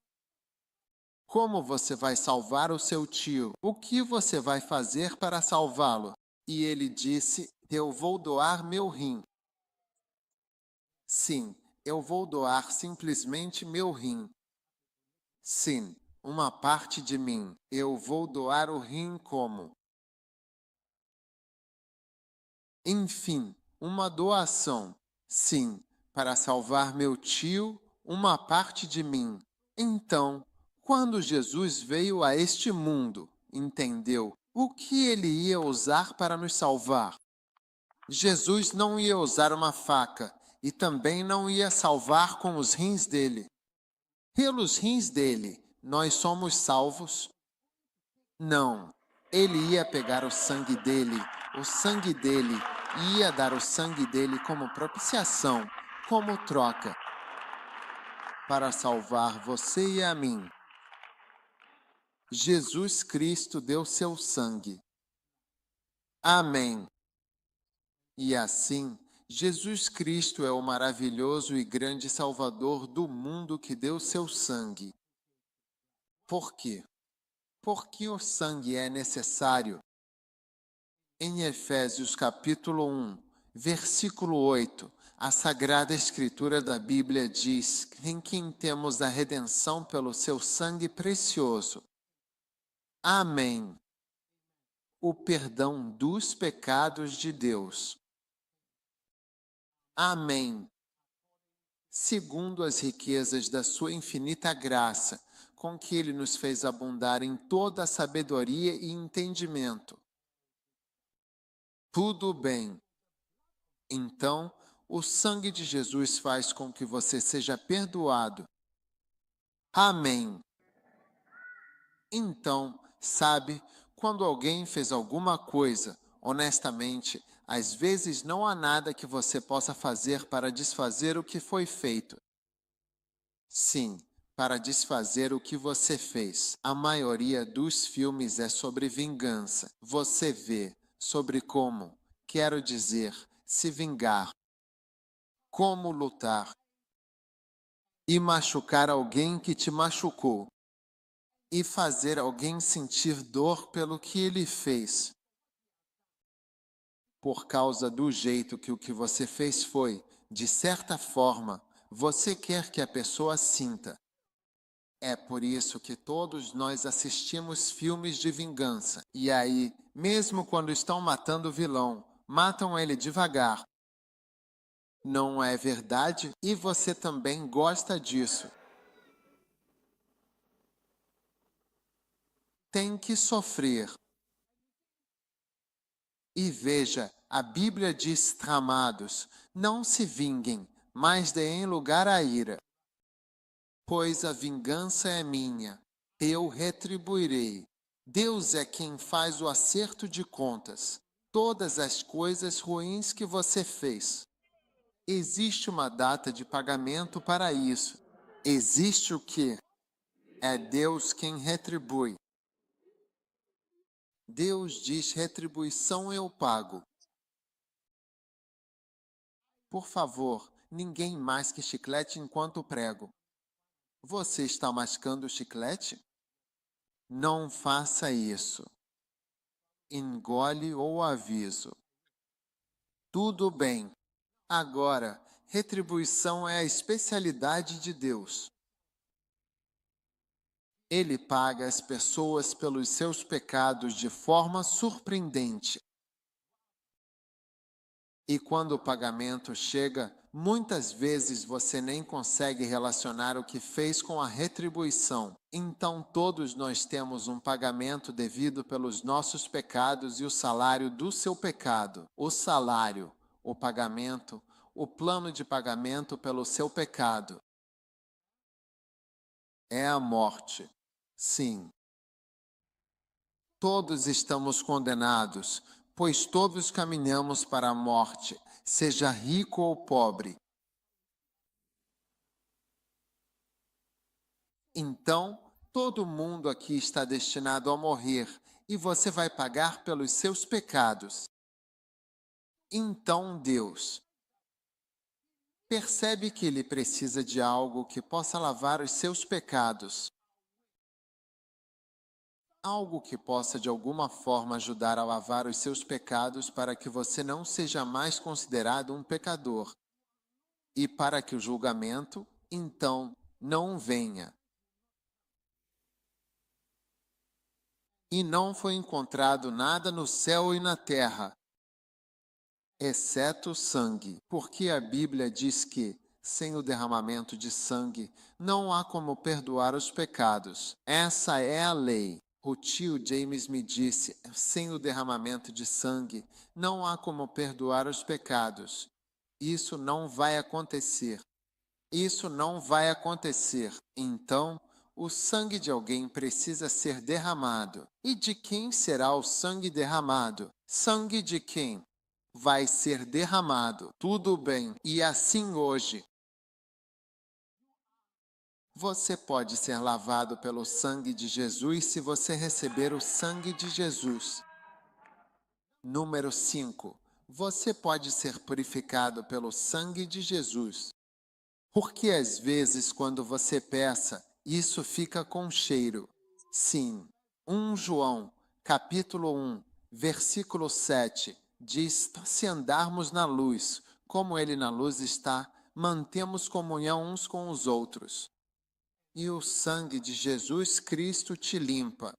Como você vai salvar o seu tio? O que você vai fazer para salvá-lo? E ele disse: "Eu vou doar meu rim." Sim, eu vou doar simplesmente meu rim. Sim, uma parte de mim. Eu vou doar o rim como? Enfim, uma doação. Sim, para salvar meu tio, uma parte de mim. Então, quando Jesus veio a este mundo, entendeu o que ele ia usar para nos salvar? Jesus não ia usar uma faca e também não ia salvar com os rins dele. Pelos rins dele, nós somos salvos? Não. Ele ia pegar o sangue dele, e ia dar o sangue dele como propiciação, como troca, para salvar você e a mim. Jesus Cristo deu seu sangue. Amém. E assim, Jesus Cristo é o maravilhoso e grande Salvador do mundo que deu seu sangue. Por quê? Porque o sangue é necessário. Em Efésios capítulo 1, versículo 8, a Sagrada Escritura da Bíblia diz que em quem temos a redenção pelo seu sangue precioso. Amém. O perdão dos pecados de Deus. Amém. Segundo as riquezas da sua infinita graça, com que Ele nos fez abundar em toda a sabedoria e entendimento. Tudo bem. Então, o sangue de Jesus faz com que você seja perdoado. Amém. Então, sabe, quando alguém fez alguma coisa, honestamente, às vezes não há nada que você possa fazer para desfazer o que foi feito. Sim, para desfazer o que você fez. A maioria dos filmes é sobre vingança. Você vê sobre como, quero dizer, se vingar, como lutar e machucar alguém que te machucou e fazer alguém sentir dor pelo que ele fez. Por causa do jeito que o que você fez foi, de certa forma, você quer que a pessoa sinta. É por isso que todos nós assistimos filmes de vingança. E aí, mesmo quando estão matando o vilão, matam ele devagar. Não é verdade? E você também gosta disso. Tem que sofrer. E veja, a Bíblia diz, tramados, não se vinguem, mas deem lugar à ira. Pois a vingança é minha, eu retribuirei. Deus é quem faz o acerto de contas. Todas as coisas ruins que você fez. Existe uma data de pagamento para isso. Existe o quê? É Deus quem retribui. Deus diz: retribuição eu pago. Por favor, ninguém masque chiclete enquanto prego. Você está mascando chiclete? Não faça isso. Engole ou aviso. Tudo bem. Agora, retribuição é a especialidade de Deus. Ele paga as pessoas pelos seus pecados de forma surpreendente. E quando o pagamento chega, muitas vezes você nem consegue relacionar o que fez com a retribuição. Então todos nós temos um pagamento devido pelos nossos pecados e o salário do seu pecado. O salário, o pagamento, o plano de pagamento pelo seu pecado é a morte. Sim. Todos estamos condenados, pois todos caminhamos para a morte, seja rico ou pobre. Então, todo mundo aqui está destinado a morrer, e você vai pagar pelos seus pecados. Então, Deus percebe que ele precisa de algo que possa lavar os seus pecados. Algo que possa de alguma forma ajudar a lavar os seus pecados para que você não seja mais considerado um pecador. E para que o julgamento, então, não venha. E não foi encontrado nada no céu e na terra, exceto sangue, porque a Bíblia diz que, sem o derramamento de sangue, não há como perdoar os pecados. Essa é a lei. O tio James me disse, sem o derramamento de sangue, não há como perdoar os pecados. Isso não vai acontecer. Isso não vai acontecer. Então, o sangue de alguém precisa ser derramado. E de quem será o sangue derramado? Sangue de quem? Vai ser derramado. Tudo bem. E assim hoje, você pode ser lavado pelo sangue de Jesus se você receber o sangue de Jesus. Número 5. Você pode ser purificado pelo sangue de Jesus. Porque às vezes, quando você peça, isso fica com cheiro. Sim, 1 João, capítulo 1, versículo 7, diz: se andarmos na luz, como ele na luz está, mantemos comunhão uns com os outros. E o sangue de Jesus Cristo te limpa.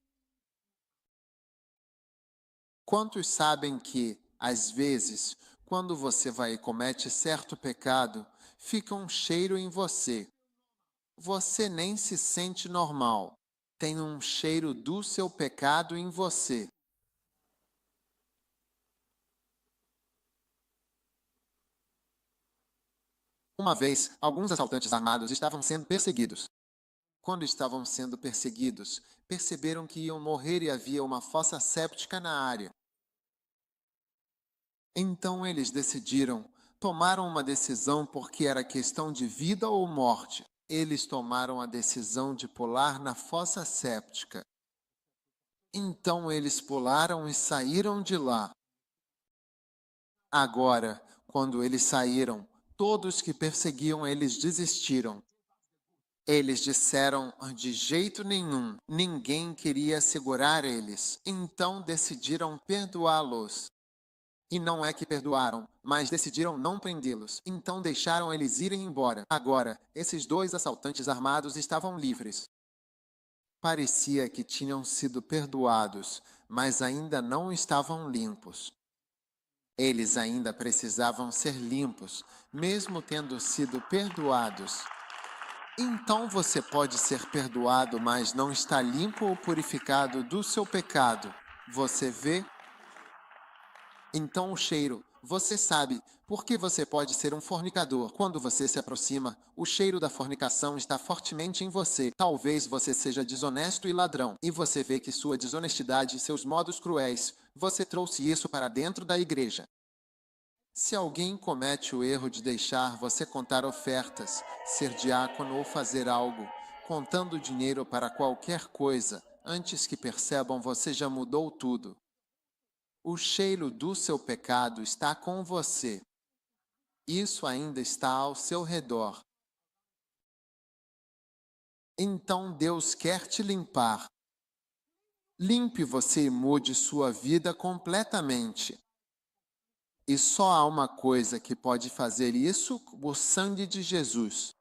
Quantos sabem que, às vezes, quando você vai e comete certo pecado, fica um cheiro em você? Você nem se sente normal. Tem um cheiro do seu pecado em você. Uma vez, alguns assaltantes armados estavam sendo perseguidos. Quando estavam sendo perseguidos, perceberam que iam morrer e havia uma fossa séptica na área. Então eles tomaram uma decisão porque era questão de vida ou morte. Eles tomaram a decisão de pular na fossa séptica. Então eles pularam e saíram de lá. Agora, quando eles saíram, todos que perseguiam eles desistiram. Eles disseram de jeito nenhum, ninguém queria segurar eles. Então decidiram perdoá-los. E não é que perdoaram, mas decidiram não prendê-los. Então deixaram eles irem embora. Agora, esses dois assaltantes armados estavam livres. Parecia que tinham sido perdoados, mas ainda não estavam limpos. Eles ainda precisavam ser limpos, mesmo tendo sido perdoados. Então você pode ser perdoado, mas não está limpo ou purificado do seu pecado. Você vê? Então o cheiro, você sabe, porque você pode ser um fornicador. Quando você se aproxima, o cheiro da fornicação está fortemente em você. Talvez você seja desonesto e ladrão, e você vê que sua desonestidade e seus modos cruéis, você trouxe isso para dentro da igreja. Se alguém comete o erro de deixar você contar ofertas, ser diácono ou fazer algo, contando dinheiro para qualquer coisa, antes que percebam você já mudou tudo. O cheiro do seu pecado está com você. Isso ainda está ao seu redor. Então Deus quer te limpar. Limpe você e mude sua vida completamente. E só há uma coisa que pode fazer isso: o sangue de Jesus.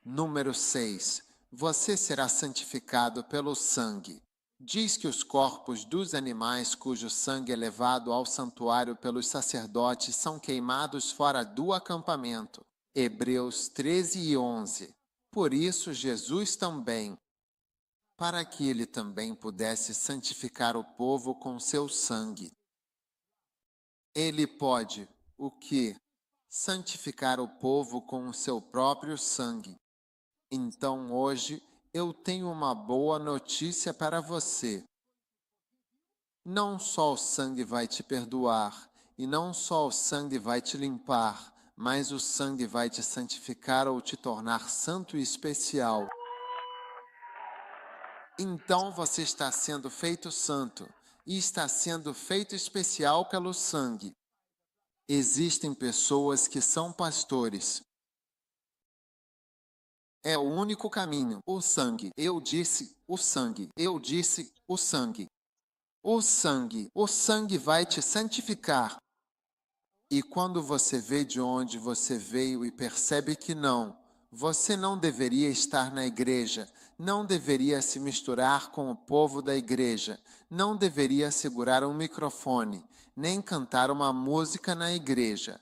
Número 6. Você será santificado pelo sangue. Diz que os corpos dos animais cujo sangue é levado ao santuário pelos sacerdotes são queimados fora do acampamento. Hebreus 13:11. Por isso Jesus também, para que ele também pudesse santificar o povo com seu sangue. Ele pode, o quê? Santificar o povo com o seu próprio sangue. Então hoje eu tenho uma boa notícia para você. Não só o sangue vai te perdoar, e não só o sangue vai te limpar, mas o sangue vai te santificar ou te tornar santo e especial. Então você está sendo feito santo, e está sendo feito especial pelo sangue. Existem pessoas que são pastores. É o único caminho, o sangue. Eu disse o sangue. Eu disse o sangue. O sangue vai te santificar. E quando você vê de onde você veio e percebe que não, você não deveria estar na igreja, não deveria se misturar com o povo da igreja, não deveria segurar um microfone, nem cantar uma música na igreja.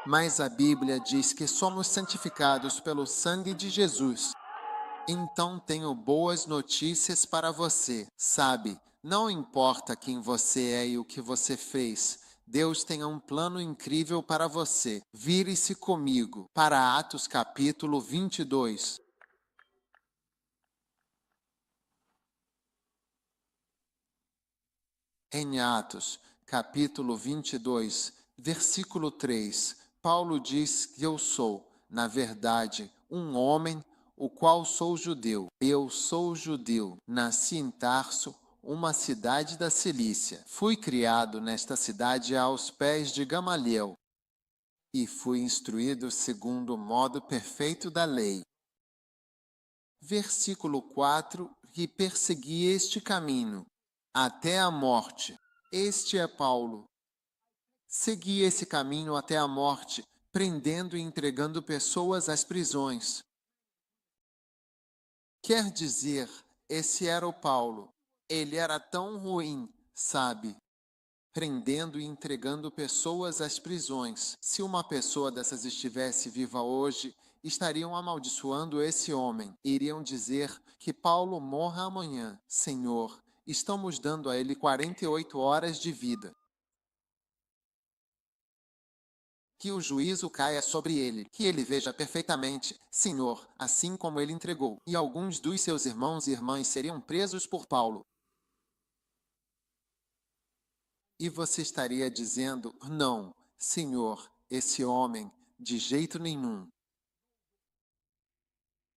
Mas a Bíblia diz que somos santificados pelo sangue de Jesus. Então tenho boas notícias para você. Sabe, não importa quem você é e o que você fez, Deus tem um plano incrível para você. Vire-se comigo para Atos capítulo 22. Em Atos capítulo 22, versículo 3, Paulo diz que eu sou, na verdade, um homem, o qual sou judeu. Eu sou judeu, nasci em Tarso, uma cidade da Cilícia. Fui criado nesta cidade aos pés de Gamaliel e fui instruído segundo o modo perfeito da lei. Versículo 4, que persegui este caminho até a morte. Este é Paulo. Segui esse caminho até a morte, prendendo e entregando pessoas às prisões. Quer dizer, esse era o Paulo. Ele era tão ruim, sabe? prendendo e entregando pessoas às prisões. Se uma pessoa dessas estivesse viva hoje, estariam amaldiçoando esse homem. Iriam dizer que Paulo morra amanhã. Senhor, estamos dando a ele 48 horas de vida. Que o juízo caia sobre ele, que ele veja perfeitamente, Senhor, assim como ele entregou. E alguns dos seus irmãos e irmãs seriam presos por Paulo. E você estaria dizendo, não, Senhor, esse homem, de jeito nenhum.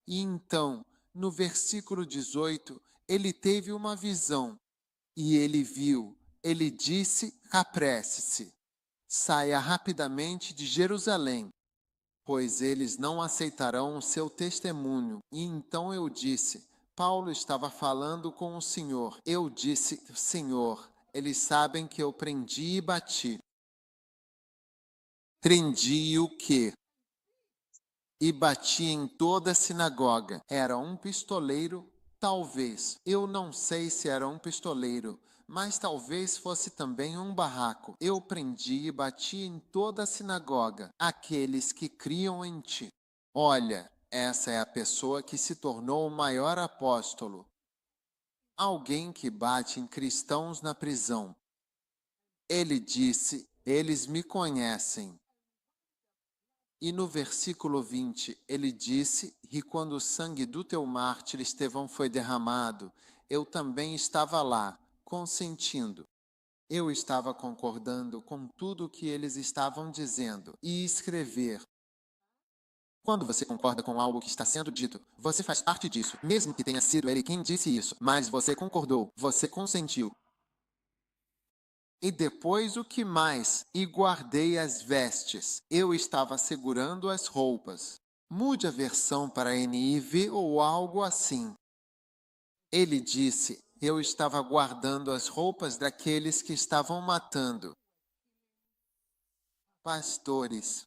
E então, no versículo 18, ele teve uma visão, e ele viu, ele disse, apresse-se, saia rapidamente de Jerusalém, pois eles não aceitarão o seu testemunho. E então eu disse, Paulo estava falando com o Senhor. Eu disse, Senhor, eles sabem que eu prendi e bati. Prendi o quê? E bati em toda a sinagoga. Era um pistoleiro? Talvez. Eu não sei se era um pistoleiro, mas talvez fosse também um barraco. Eu prendi e bati em toda a sinagoga, aqueles que criam em ti. Olha, essa é a pessoa que se tornou o maior apóstolo. Alguém que bate em cristãos na prisão. Ele disse, eles me conhecem. E no versículo 20, ele disse, e quando o sangue do teu mártir Estevão foi derramado, eu também estava lá, consentindo. Eu estava concordando com tudo o que eles estavam dizendo. E escrever. Quando você concorda com algo que está sendo dito, você faz parte disso, mesmo que tenha sido ele quem disse isso. Mas você concordou, você consentiu. E depois o que mais? E guardei as vestes. Eu estava segurando as roupas. Mude a versão para NIV ou algo assim. Ele disse, eu estava guardando as roupas daqueles que estavam matando. Pastores.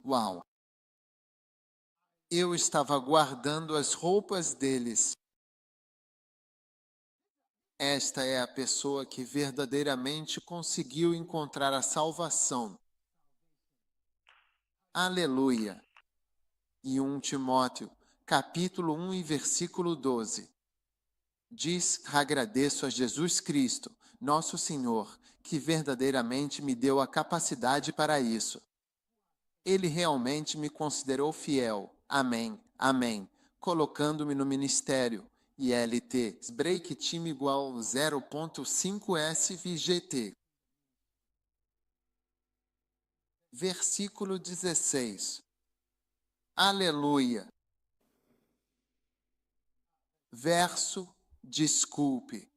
Uau! Eu estava guardando as roupas deles. Esta é a pessoa que verdadeiramente conseguiu encontrar a salvação. Aleluia! E 1 Timóteo, capítulo 1 e versículo 12. Diz, agradeço a Jesus Cristo, nosso Senhor, que verdadeiramente me deu a capacidade para isso. Ele realmente me considerou fiel. Amém, amém. Colocando-me no ministério. ILT, break time igual 0.5 SVGT. Versículo 16. Aleluia. Verso, desculpe.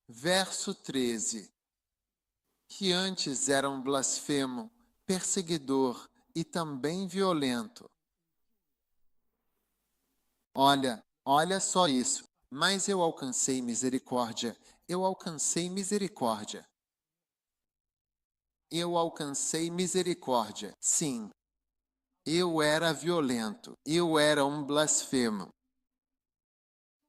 Verso 13. Que antes era um blasfemo, perseguidor e também violento. Olha só isso. Mas eu alcancei misericórdia. Eu alcancei misericórdia. Eu alcancei misericórdia. Sim. Eu era violento. Eu era um blasfemo.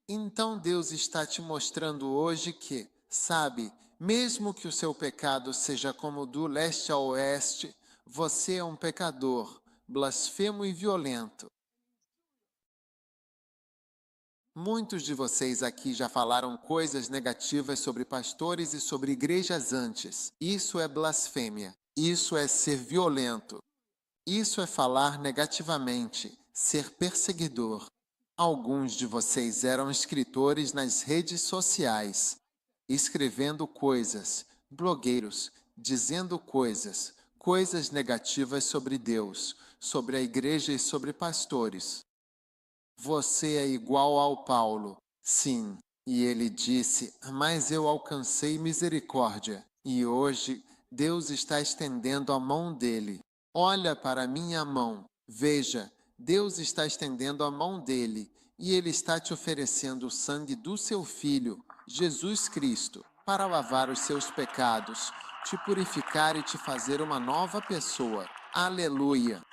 Então Deus está te mostrando hoje que, sabe, mesmo que o seu pecado seja como do leste ao oeste, você é um pecador, blasfemo e violento. Muitos de vocês aqui já falaram coisas negativas sobre pastores e sobre igrejas antes. Isso é blasfêmia. Isso é ser violento. Isso é falar negativamente, ser perseguidor. Alguns de vocês eram escritores nas redes sociais, escrevendo coisas, blogueiros, dizendo coisas negativas sobre Deus, sobre a igreja e sobre pastores. Você é igual ao Paulo. Sim. E ele disse, mas eu alcancei misericórdia. E hoje Deus está estendendo a mão dele. Olha para minha mão. Veja, Deus está estendendo a mão dele. E ele está te oferecendo o sangue do seu Filho, Jesus Cristo, para lavar os seus pecados, te purificar e te fazer uma nova pessoa. Aleluia!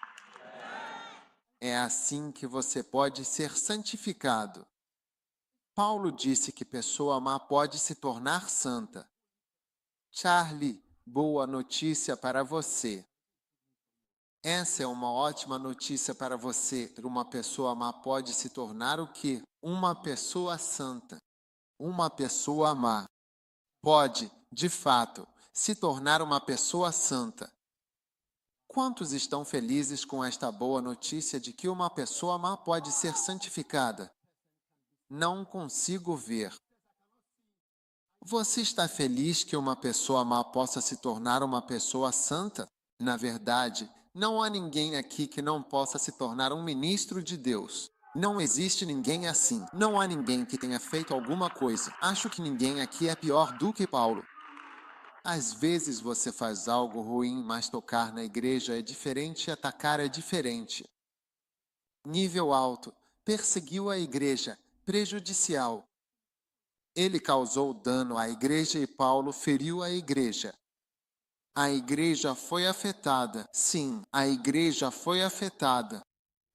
É assim que você pode ser santificado. Paulo disse que pessoa má pode se tornar santa. Charlie, boa notícia para você. Essa é uma ótima notícia para você. Uma pessoa má pode se tornar o quê? Uma pessoa santa. Uma pessoa má pode, de fato, se tornar uma pessoa santa. Quantos estão felizes com esta boa notícia de que uma pessoa má pode ser santificada? Não consigo ver. Você está feliz que uma pessoa má possa se tornar uma pessoa santa? Na verdade, não há ninguém aqui que não possa se tornar um ministro de Deus. Não existe ninguém assim. Não há ninguém que tenha feito alguma coisa. Acho que ninguém aqui é pior do que Paulo. Às vezes você faz algo ruim, mas tocar na igreja é diferente e atacar é diferente. Nível alto. Perseguiu a igreja. Prejudicial. Ele causou dano à igreja e Paulo feriu a igreja. A igreja foi afetada. Sim, a igreja foi afetada.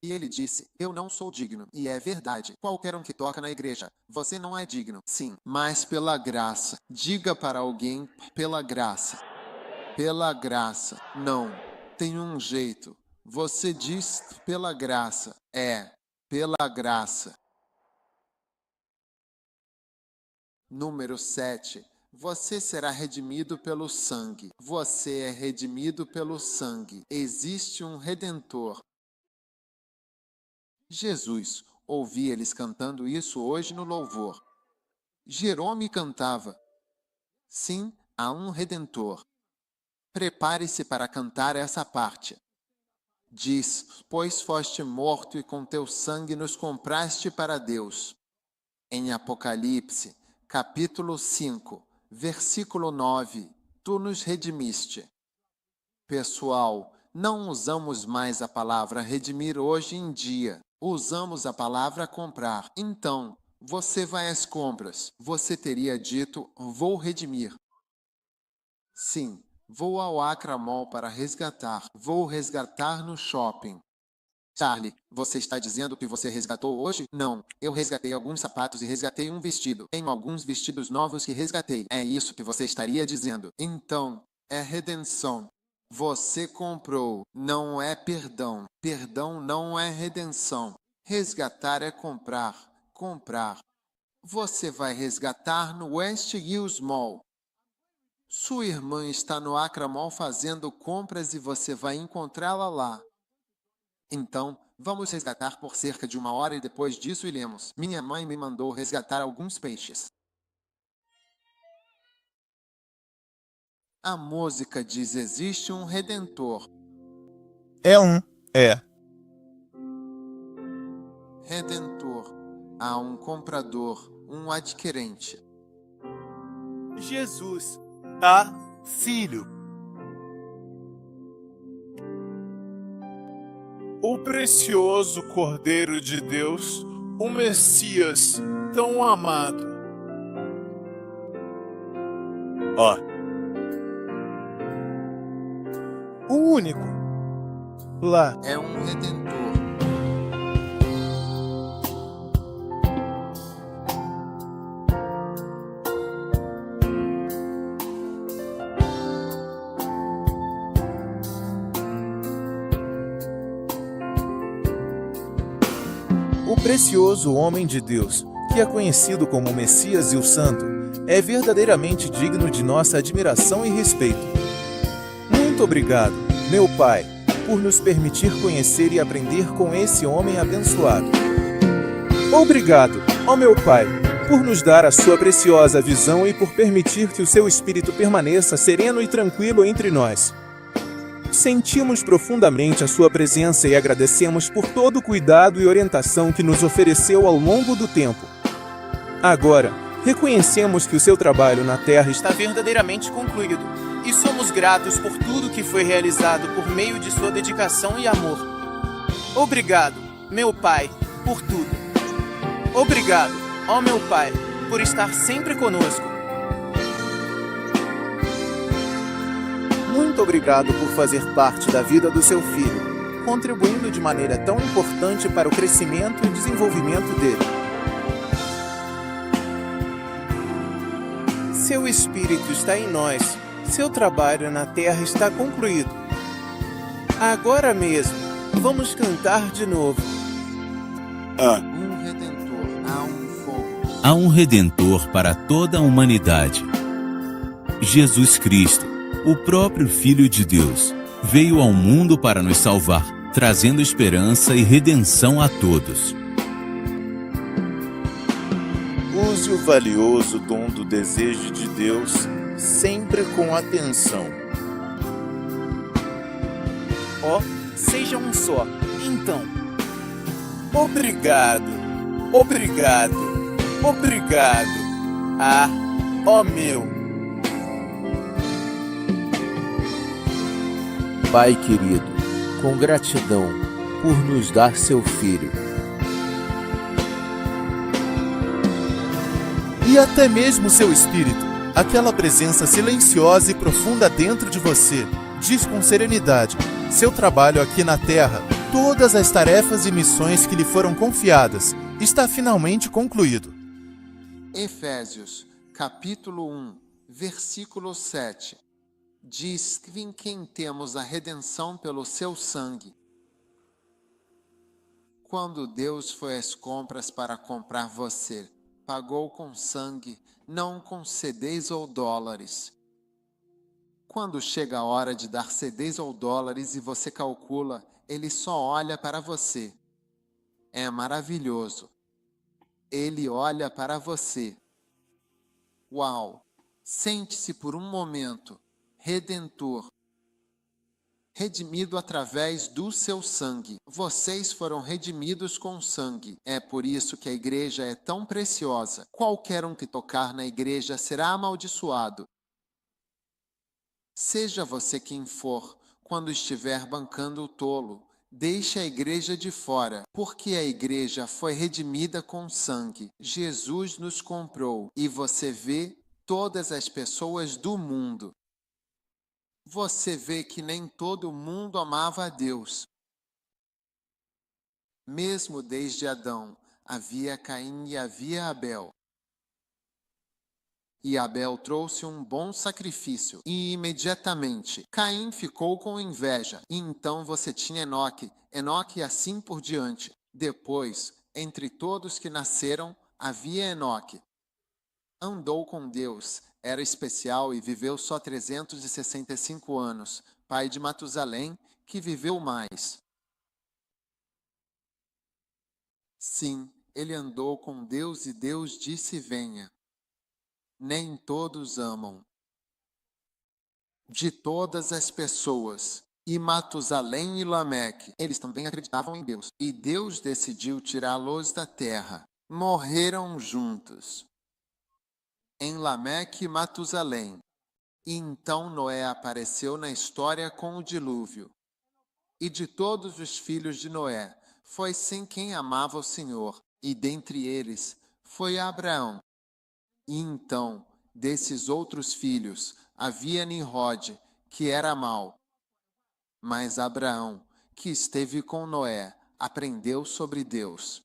E ele disse, eu não sou digno. E é verdade. Qualquer um que toca na igreja, você não é digno. Sim, mas pela graça. Diga para alguém, pela graça. Pela graça. Não. Tem um jeito. Você diz pela graça. É, pela graça. Número 7. Você será redimido pelo sangue. Você é redimido pelo sangue. Existe um Redentor. Jesus, ouvi eles cantando isso hoje no louvor. Jerome cantava. Sim, há um Redentor. Prepare-se para cantar essa parte. Diz, pois foste morto e com teu sangue nos compraste para Deus. Em Apocalipse, capítulo 5, versículo 9, tu nos redimiste. Pessoal, não usamos mais a palavra redimir hoje em dia. Usamos a palavra comprar. Então, você vai às compras. Você teria dito, vou redimir. Sim, vou ao Accra Mall para resgatar. Vou resgatar no shopping. Charlie, você está dizendo que você resgatou hoje? Não, eu resgatei alguns sapatos e resgatei um vestido. Tenho alguns vestidos novos que resgatei. É isso que você estaria dizendo. Então, é redenção. Você comprou, não é perdão. Perdão não é redenção. Resgatar é comprar. Comprar. Você vai resgatar no West Hills Mall. Sua irmã está no Accra Mall fazendo compras e você vai encontrá-la lá. Então, vamos resgatar por cerca de 1 hora e depois disso iremos. Minha mãe me mandou resgatar alguns peixes. A música diz, existe um Redentor. É. Redentor. Há um comprador, um adquirente. Jesus, Filho. O precioso Cordeiro de Deus, o Messias tão amado. O único. Lá. É um Redentor. O precioso homem de Deus, que é conhecido como o Messias e o Santo, é verdadeiramente digno de nossa admiração e respeito. Muito obrigado, meu Pai, por nos permitir conhecer e aprender com esse homem abençoado. Obrigado, ó meu Pai, por nos dar a sua preciosa visão e por permitir que o seu Espírito permaneça sereno e tranquilo entre nós. Sentimos profundamente a sua presença e agradecemos por todo o cuidado e orientação que nos ofereceu ao longo do tempo. Agora, reconhecemos que o seu trabalho na Terra está verdadeiramente concluído e somos gratos por tudo que foi realizado por meio de sua dedicação e amor. Obrigado, meu Pai, por tudo. Obrigado, ó meu Pai, por estar sempre conosco. Muito obrigado por fazer parte da vida do seu filho, contribuindo de maneira tão importante para o crescimento e desenvolvimento dele. Seu Espírito está em nós. Seu trabalho na terra está concluído. Agora mesmo, vamos cantar de novo. Um Redentor, há um fogo. Há um Redentor para toda a humanidade. Jesus Cristo, o próprio Filho de Deus, veio ao mundo para nos salvar, trazendo esperança e redenção a todos. Use o valioso dom do desejo de Deus sempre com atenção. Seja um só. Então, obrigado, obrigado, obrigado. Meu. Pai querido, com gratidão por nos dar seu Filho. E até mesmo seu Espírito, aquela presença silenciosa e profunda dentro de você, diz com serenidade: seu trabalho aqui na Terra, todas as tarefas e missões que lhe foram confiadas, está finalmente concluído. Efésios, capítulo 1, versículo 7. Diz que em quem temos a redenção pelo seu sangue. Quando Deus foi às compras para comprar você, pagou com sangue, não com cedês ou dólares. Quando chega a hora de dar cedês ou dólares e você calcula, ele só olha para você. É maravilhoso. Ele olha para você. Uau! Sente-se por um momento redentor, redimido através do seu sangue. Vocês foram redimidos com sangue. É por isso que a igreja é tão preciosa. Qualquer um que tocar na igreja será amaldiçoado. Seja você quem for, quando estiver bancando o tolo, deixe a igreja de fora, porque a igreja foi redimida com sangue. Jesus nos comprou e você vê todas as pessoas do mundo. Você vê que nem todo mundo amava a Deus. Mesmo desde Adão, havia Caim e havia Abel. E Abel trouxe um bom sacrifício, e imediatamente Caim ficou com inveja. E então você tinha Enoque e assim por diante. Depois, entre todos que nasceram, havia Enoque. Andou com Deus, era especial e viveu só 365 anos, pai de Matusalém, que viveu mais. Sim, ele andou com Deus e Deus disse: venha. Nem todos amam. De todas as pessoas, e Matusalém e Lameque, eles também acreditavam em Deus. E Deus decidiu tirá-los da terra. Morreram juntos. Em Lameque e Matusalém. E então Noé apareceu na história com o dilúvio. E de todos os filhos de Noé, foi sim quem amava o Senhor, e dentre eles foi Abraão. E então, desses outros filhos, havia Nimrode, que era mau. Mas Abraão, que esteve com Noé, aprendeu sobre Deus.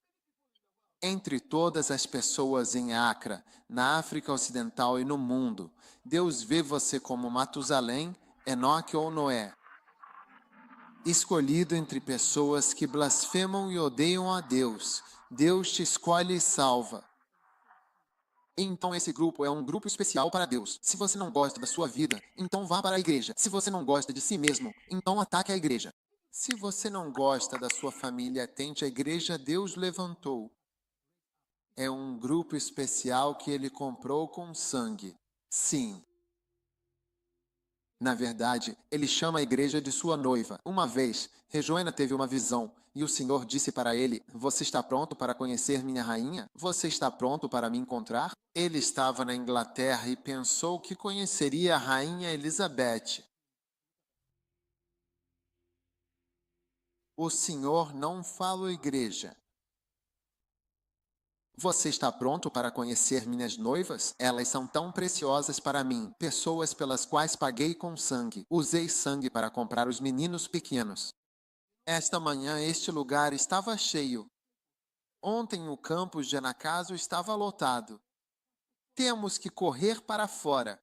Entre todas as pessoas em Acra, na África Ocidental e no mundo, Deus vê você como Matusalém, Enoque ou Noé. Escolhido entre pessoas que blasfemam e odeiam a Deus, Deus te escolhe e salva. Então esse grupo é um grupo especial para Deus. Se você não gosta da sua vida, então vá para a igreja. Se você não gosta de si mesmo, então ataque a igreja. Se você não gosta da sua família, atente à igreja Deus levantou. É um grupo especial que ele comprou com sangue. Sim. Na verdade, ele chama a igreja de sua noiva. Uma vez, Rejoena teve uma visão, e o Senhor disse para ele: você está pronto para conhecer minha rainha? Você está pronto para me encontrar? Ele estava na Inglaterra e pensou que conheceria a rainha Elizabeth. O Senhor não fala igreja. Você está pronto para conhecer minhas noivas? Elas são tão preciosas para mim, pessoas pelas quais paguei com sangue. Usei sangue para comprar os meninos pequenos. Esta manhã este lugar estava cheio. Ontem o campus de Anacaso estava lotado. Temos que correr para fora.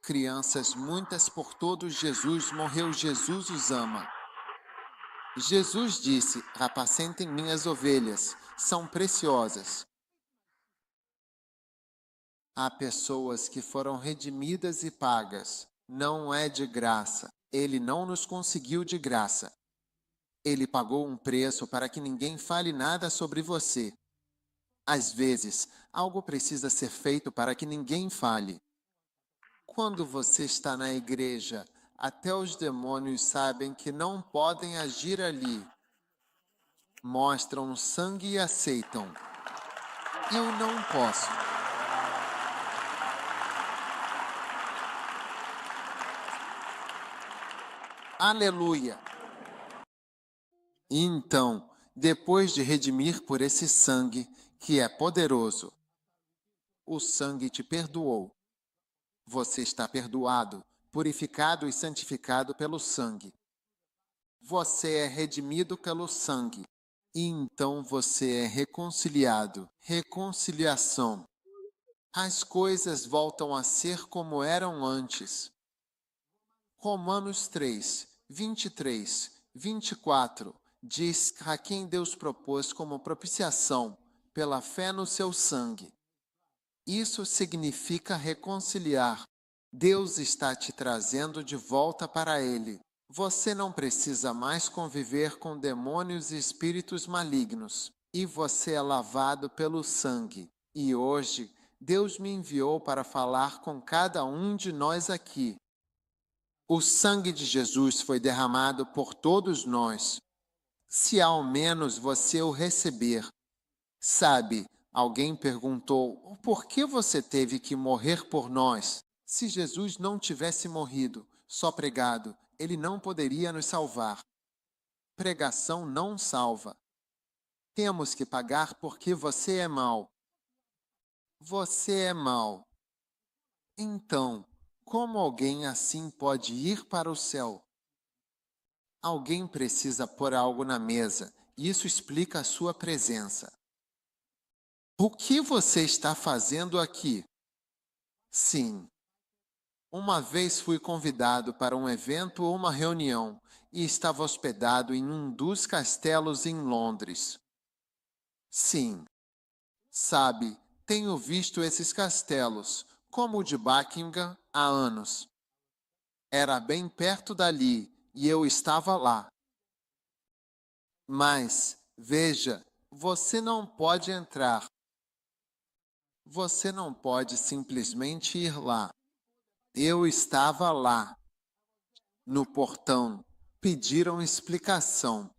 Crianças muitas por todos, Jesus morreu, Jesus os ama. Jesus disse: apacentem minhas ovelhas, são preciosas. Há pessoas que foram redimidas e pagas. Não é de graça. Ele não nos conseguiu de graça. Ele pagou um preço para que ninguém fale nada sobre você. Às vezes, algo precisa ser feito para que ninguém fale. Quando você está na igreja, até os demônios sabem que não podem agir ali. Mostram sangue e aceitam. Eu não posso. Aleluia! Então, depois de redimir por esse sangue, que é poderoso, o sangue te perdoou. Você está perdoado, purificado e santificado pelo sangue. Você é redimido pelo sangue. E então você é reconciliado. Reconciliação. As coisas voltam a ser como eram antes. Romanos 3, 23, 24 diz a quem Deus propôs como propiciação pela fé no seu sangue. Isso significa reconciliar. Deus está te trazendo de volta para Ele. Você não precisa mais conviver com demônios e espíritos malignos. E você é lavado pelo sangue. E hoje, Deus me enviou para falar com cada um de nós aqui. O sangue de Jesus foi derramado por todos nós. Se ao menos você o receber. Sabe, alguém perguntou: por que você teve que morrer por nós? Se Jesus não tivesse morrido, só pregado, ele não poderia nos salvar. Pregação não salva. Temos que pagar porque você é mau. Você é mau. Então, como alguém assim pode ir para o céu? Alguém precisa pôr algo na mesa. Isso explica a sua presença. O que você está fazendo aqui? Sim. Uma vez fui convidado para um evento ou uma reunião e estava hospedado em um dos castelos em Londres. Sim. Sabe, tenho visto esses castelos, como o de Buckingham, há anos. Era bem perto dali e eu estava lá. Mas, veja, você não pode entrar. Você não pode simplesmente ir lá. Eu estava lá. No portão, pediram explicação.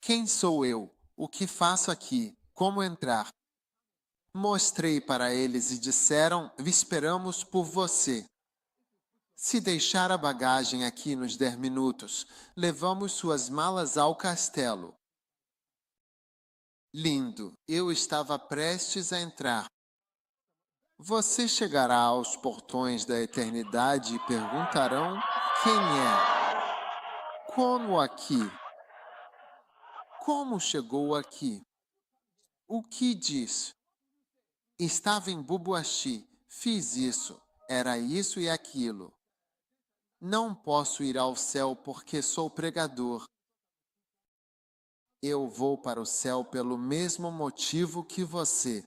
Quem sou eu? O que faço aqui? Como entrar? Mostrei para eles e disseram: esperamos por você. Se deixar a bagagem aqui nos 10 minutos, levamos suas malas ao castelo. Lindo, eu estava prestes a entrar. Você chegará aos portões da eternidade e perguntarão: quem é? Como aqui? Como chegou aqui? O que diz? Estava em Bubuaxi, fiz isso, era isso e aquilo. Não posso ir ao céu porque sou pregador. Eu vou para o céu pelo mesmo motivo que você.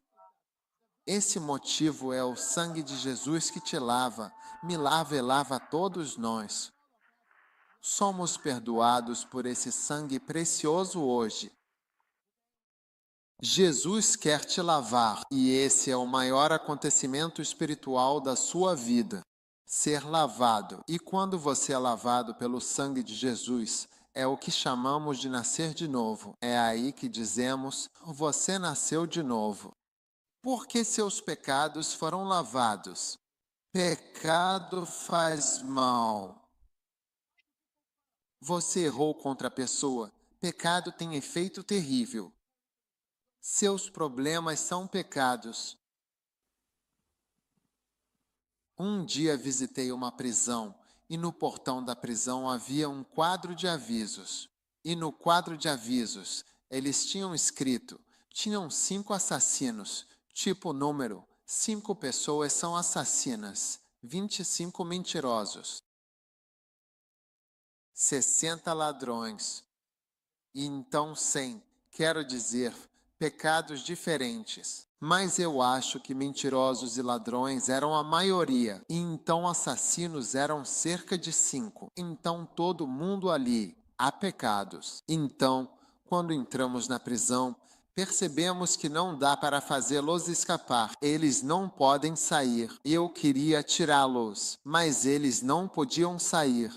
Esse motivo é o sangue de Jesus que te lava, me lava e lava a todos nós. Somos perdoados por esse sangue precioso hoje. Jesus quer te lavar e esse é o maior acontecimento espiritual da sua vida. Ser lavado. E quando você é lavado pelo sangue de Jesus, é o que chamamos de nascer de novo. É aí que dizemos: você nasceu de novo. Porque seus pecados foram lavados. Pecado faz mal. Você errou contra a pessoa. Pecado tem efeito terrível. Seus problemas são pecados. Um dia visitei uma prisão e no portão da prisão havia um quadro de avisos. E no quadro de avisos, eles tinham escrito: Tinham 5 assassinos, tipo número, 5 pessoas são assassinas, 25 mentirosos, 60 ladrões, e então 100, quero dizer, pecados diferentes. Mas eu acho que mentirosos e ladrões eram a maioria, e então assassinos eram cerca de 5. Então todo mundo ali, há pecados. Então, quando entramos na prisão, percebemos que não dá para fazê-los escapar. Eles não podem sair. Eu queria tirá-los, mas eles não podiam sair.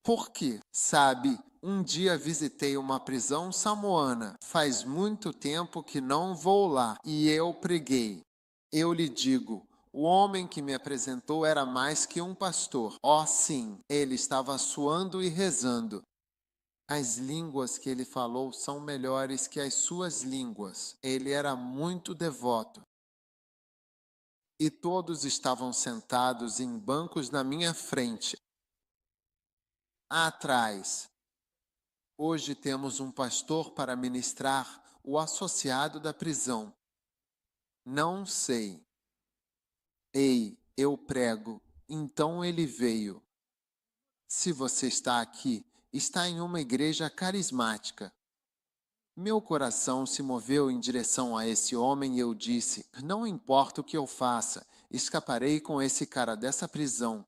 Por quê? Sabe, um dia visitei uma prisão samoana. Faz muito tempo que não vou lá e eu preguei. Eu lhe digo, o homem que me apresentou era mais que um pastor. Oh, sim, ele estava suando e rezando. As línguas que ele falou são melhores que as suas línguas. Ele era muito devoto. E todos estavam sentados em bancos na minha frente. Atrás. Hoje temos um pastor para ministrar o associado da prisão. Não sei. Ei, eu prego. Então ele veio. Se você está aqui, está em uma igreja carismática. Meu coração se moveu em direção a esse homem e eu disse, não importa o que eu faça, escaparei com esse cara dessa prisão.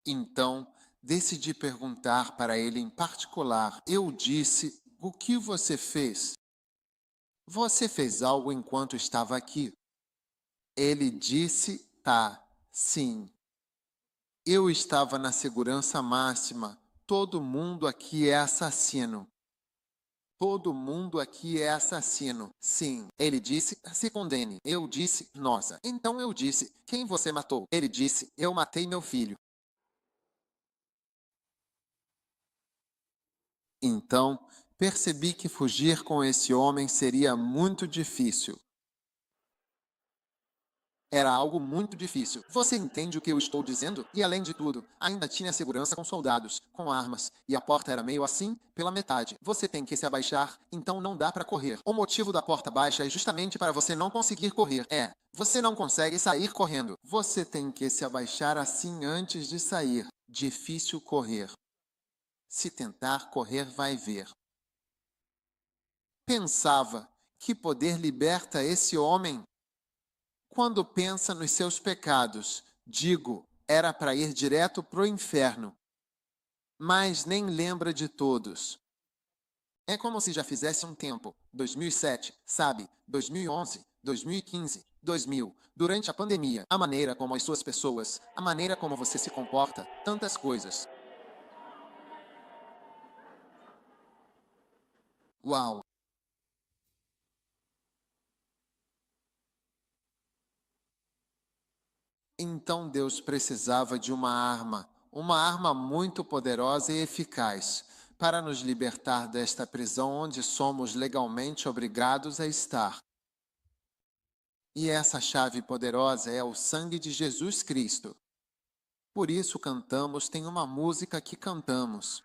Então, decidi perguntar para ele em particular. Eu disse, o que você fez? Você fez algo enquanto estava aqui? Ele disse, tá, sim. Eu estava na segurança máxima. Todo mundo aqui é assassino. Todo mundo aqui é assassino. Sim. Ele disse, se condene. Eu disse, nossa. Então eu disse, quem você matou? Ele disse, eu matei meu filho. Então, percebi que fugir com esse homem seria muito difícil. Era algo muito difícil. Você entende o que eu estou dizendo? E além de tudo, ainda tinha segurança com soldados, com armas, e a porta era meio assim, pela metade. Você tem que se abaixar, então não dá para correr. O motivo da porta baixa é justamente para você não conseguir correr. Você não consegue sair correndo. Você tem que se abaixar assim antes de sair. Difícil correr. Se tentar correr, vai ver. Pensava, que poder liberta esse homem? Quando pensa nos seus pecados, digo, era para ir direto para o inferno, mas nem lembra de todos. É como se já fizesse um tempo, 2007, sabe, 2011, 2015, 2000, durante a pandemia, a maneira como as suas pessoas, a maneira como você se comporta, tantas coisas. Uau! Então Deus precisava de uma arma muito poderosa e eficaz, para nos libertar desta prisão onde somos legalmente obrigados a estar. E essa chave poderosa é o sangue de Jesus Cristo. Por isso cantamos, tem uma música que cantamos.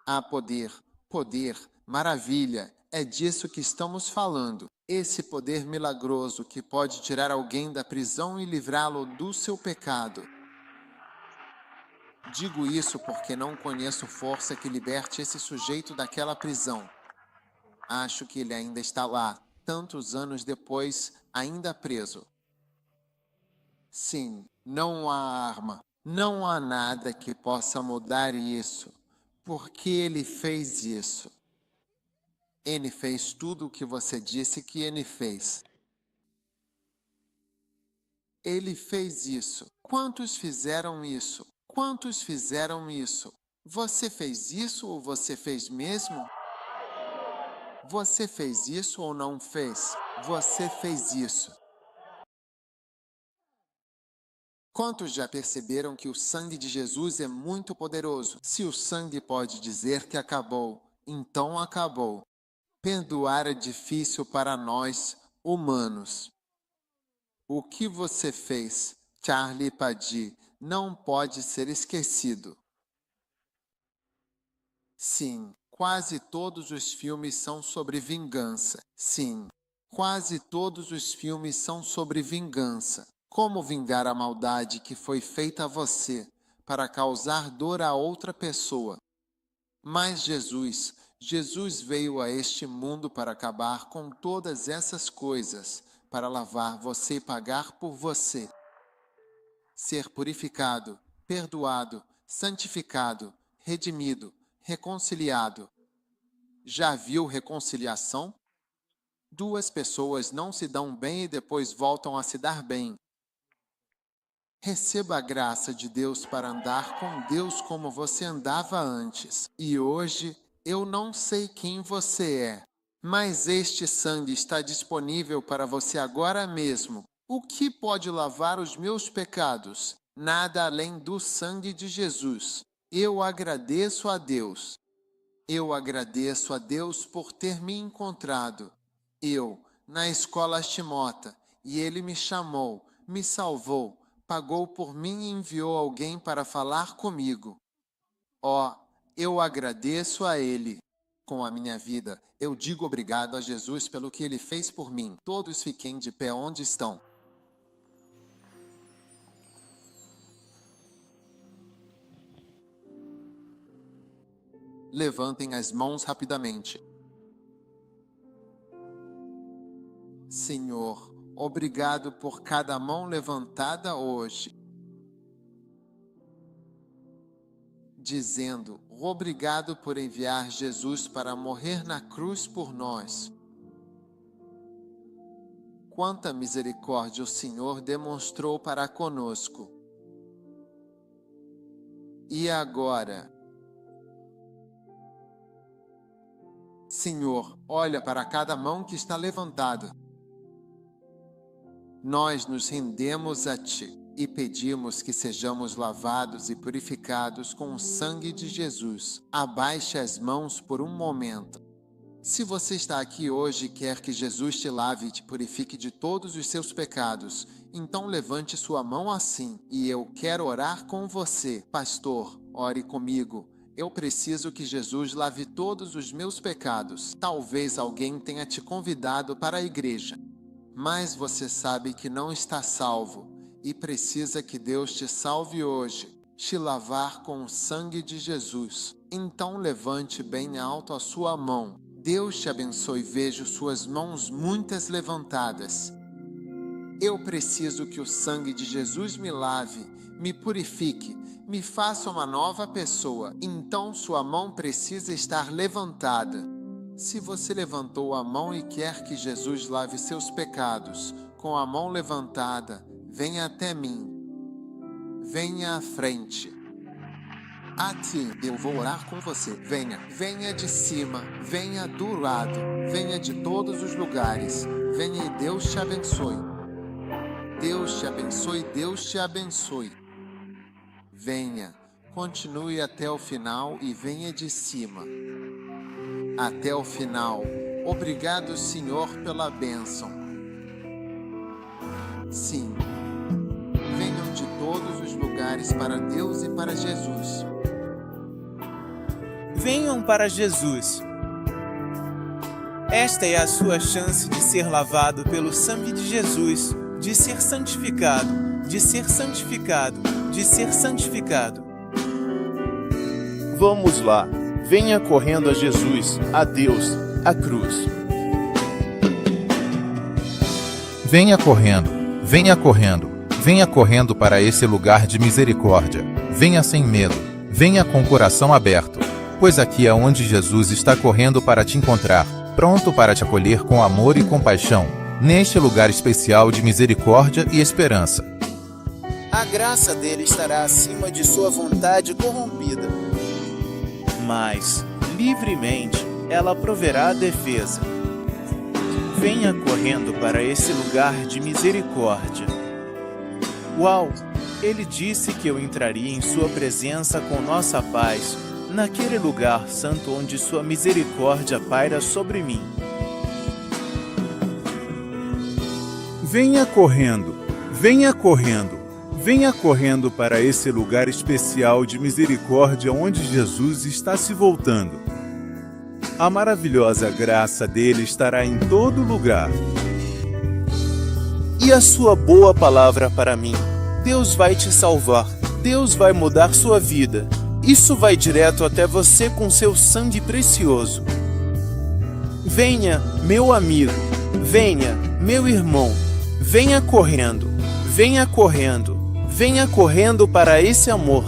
Há poder, poder, maravilha, é disso que estamos falando. Esse poder milagroso que pode tirar alguém da prisão e livrá-lo do seu pecado. Digo isso porque não conheço força que liberte esse sujeito daquela prisão. Acho que ele ainda está lá, tantos anos depois, ainda preso. Sim, não há arma, não há nada que possa mudar isso, porque ele fez isso. Ele fez tudo o que você disse que ele fez. Ele fez isso. Quantos fizeram isso? Quantos fizeram isso? Você fez isso ou você fez mesmo? Você fez isso ou não fez? Você fez isso. Quantos já perceberam que o sangue de Jesus é muito poderoso? Se o sangue pode dizer que acabou, então acabou. Perdoar é difícil para nós, humanos. O que você fez, Charlie Padi, não pode ser esquecido. Sim, Quase todos os filmes são sobre vingança. Sim, quase todos os filmes são sobre vingança. Como vingar a maldade que foi feita a você para causar dor a outra pessoa. Mas Jesus veio a este mundo para acabar com todas essas coisas, para lavar você e pagar por você. Ser purificado, perdoado, santificado, redimido, reconciliado. Já viu reconciliação? Duas pessoas não se dão bem e depois voltam a se dar bem. Receba a graça de Deus para andar com Deus como você andava antes. E hoje, eu não sei quem você é, mas este sangue está disponível para você agora mesmo. O que pode lavar os meus pecados? Nada além do sangue de Jesus. Eu agradeço a Deus. Eu agradeço a Deus por ter me encontrado. Na escola Shimota, e Ele me chamou, me salvou, pagou por mim e enviou alguém para falar comigo. Eu agradeço a Ele. Com a minha vida, eu digo obrigado a Jesus pelo que Ele fez por mim. Todos fiquem de pé onde estão. Levantem as mãos rapidamente. Senhor, obrigado por cada mão levantada hoje. Dizendo, obrigado por enviar Jesus para morrer na cruz por nós. Quanta misericórdia o Senhor demonstrou para conosco. E agora, Senhor, olha para cada mão que está levantada. Nós nos rendemos a Ti e pedimos que sejamos lavados e purificados com o sangue de Jesus. Abaixe as mãos por um momento. Se você está aqui hoje e quer que Jesus te lave e te purifique de todos os seus pecados, então levante sua mão assim e eu quero orar com você. Pastor, ore comigo. Eu preciso que Jesus lave todos os meus pecados. Talvez alguém tenha te convidado para a igreja, mas você sabe que não está salvo e precisa que Deus te salve hoje, te lavar com o sangue de Jesus. Então levante bem alto a sua mão. Deus te abençoe. Vejo suas mãos muitas levantadas. Eu preciso que o sangue de Jesus me lave, me purifique, me faça uma nova pessoa. Então sua mão precisa estar levantada. Se você levantou a mão e quer que Jesus lave seus pecados, com a mão levantada, venha até mim. Venha à frente. Eu vou orar com você. Venha de cima, venha do lado, venha de todos os lugares. Venha e Deus te abençoe. Deus te abençoe, Deus te abençoe. Venha, continue até o final e venha de cima. Até o final. Obrigado, Senhor, pela bênção. Sim. Venham de todos os lugares para Deus e para Jesus. Venham para Jesus. Esta é a sua chance de ser lavado pelo sangue de Jesus, de ser santificado, de ser santificado, de ser santificado. Vamos lá. Venha correndo a Jesus, a Deus, a cruz. Venha correndo, venha correndo, venha correndo para esse lugar de misericórdia. Venha sem medo, venha com o coração aberto, pois aqui é onde Jesus está correndo para te encontrar, pronto para te acolher com amor e compaixão, neste lugar especial de misericórdia e esperança. A graça dele estará acima de sua vontade corrompida, mas, livremente, ela proverá a defesa. Venha correndo para esse lugar de misericórdia. Uau! Ele disse que eu entraria em sua presença com nossa paz, naquele lugar santo onde sua misericórdia paira sobre mim. Venha correndo, venha correndo. Venha correndo para esse lugar especial de misericórdia onde Jesus está se voltando. A maravilhosa graça dele estará em todo lugar. E a sua boa palavra para mim? Deus vai te salvar. Deus vai mudar sua vida. Isso vai direto até você com seu sangue precioso. Venha, meu amigo. Venha, meu irmão. Venha correndo. Venha correndo. Venha correndo para esse amor.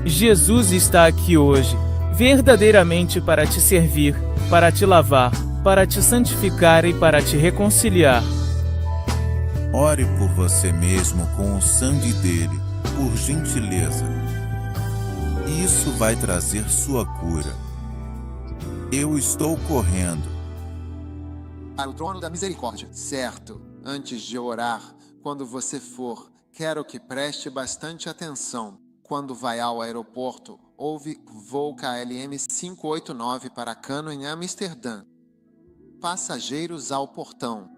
Jesus está aqui hoje, verdadeiramente para te servir, para te lavar, para te santificar e para te reconciliar. Ore por você mesmo com o sangue dele, por gentileza. Isso vai trazer sua cura. Eu estou correndo. Para o trono da misericórdia. Certo. Antes de orar, quando você for, quero que preste bastante atenção. Quando vai ao aeroporto, houve voo KLM 589 para Kano em Amsterdã. Passageiros ao portão.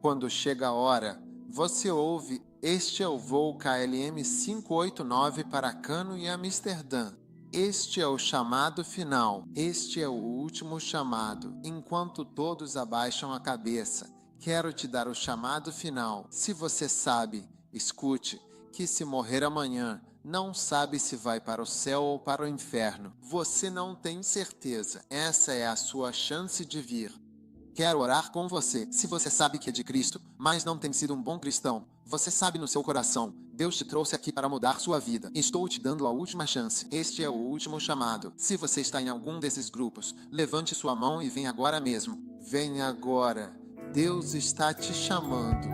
Quando chega a hora, você ouve: este é o voo KLM 589 para Kano e Amsterdã. Este é o chamado final. Este é o último chamado. Enquanto todos abaixam a cabeça, quero te dar o chamado final. Se você sabe, escute, que se morrer amanhã, não sabe se vai para o céu ou para o inferno. Você não tem certeza. Essa é a sua chance de vir. Quero orar com você. Se você sabe que é de Cristo, mas não tem sido um bom cristão, você sabe no seu coração, Deus te trouxe aqui para mudar sua vida. Estou te dando a última chance. Este é o último chamado. Se você está em algum desses grupos, levante sua mão e venha agora mesmo. Venha agora. Deus está te chamando.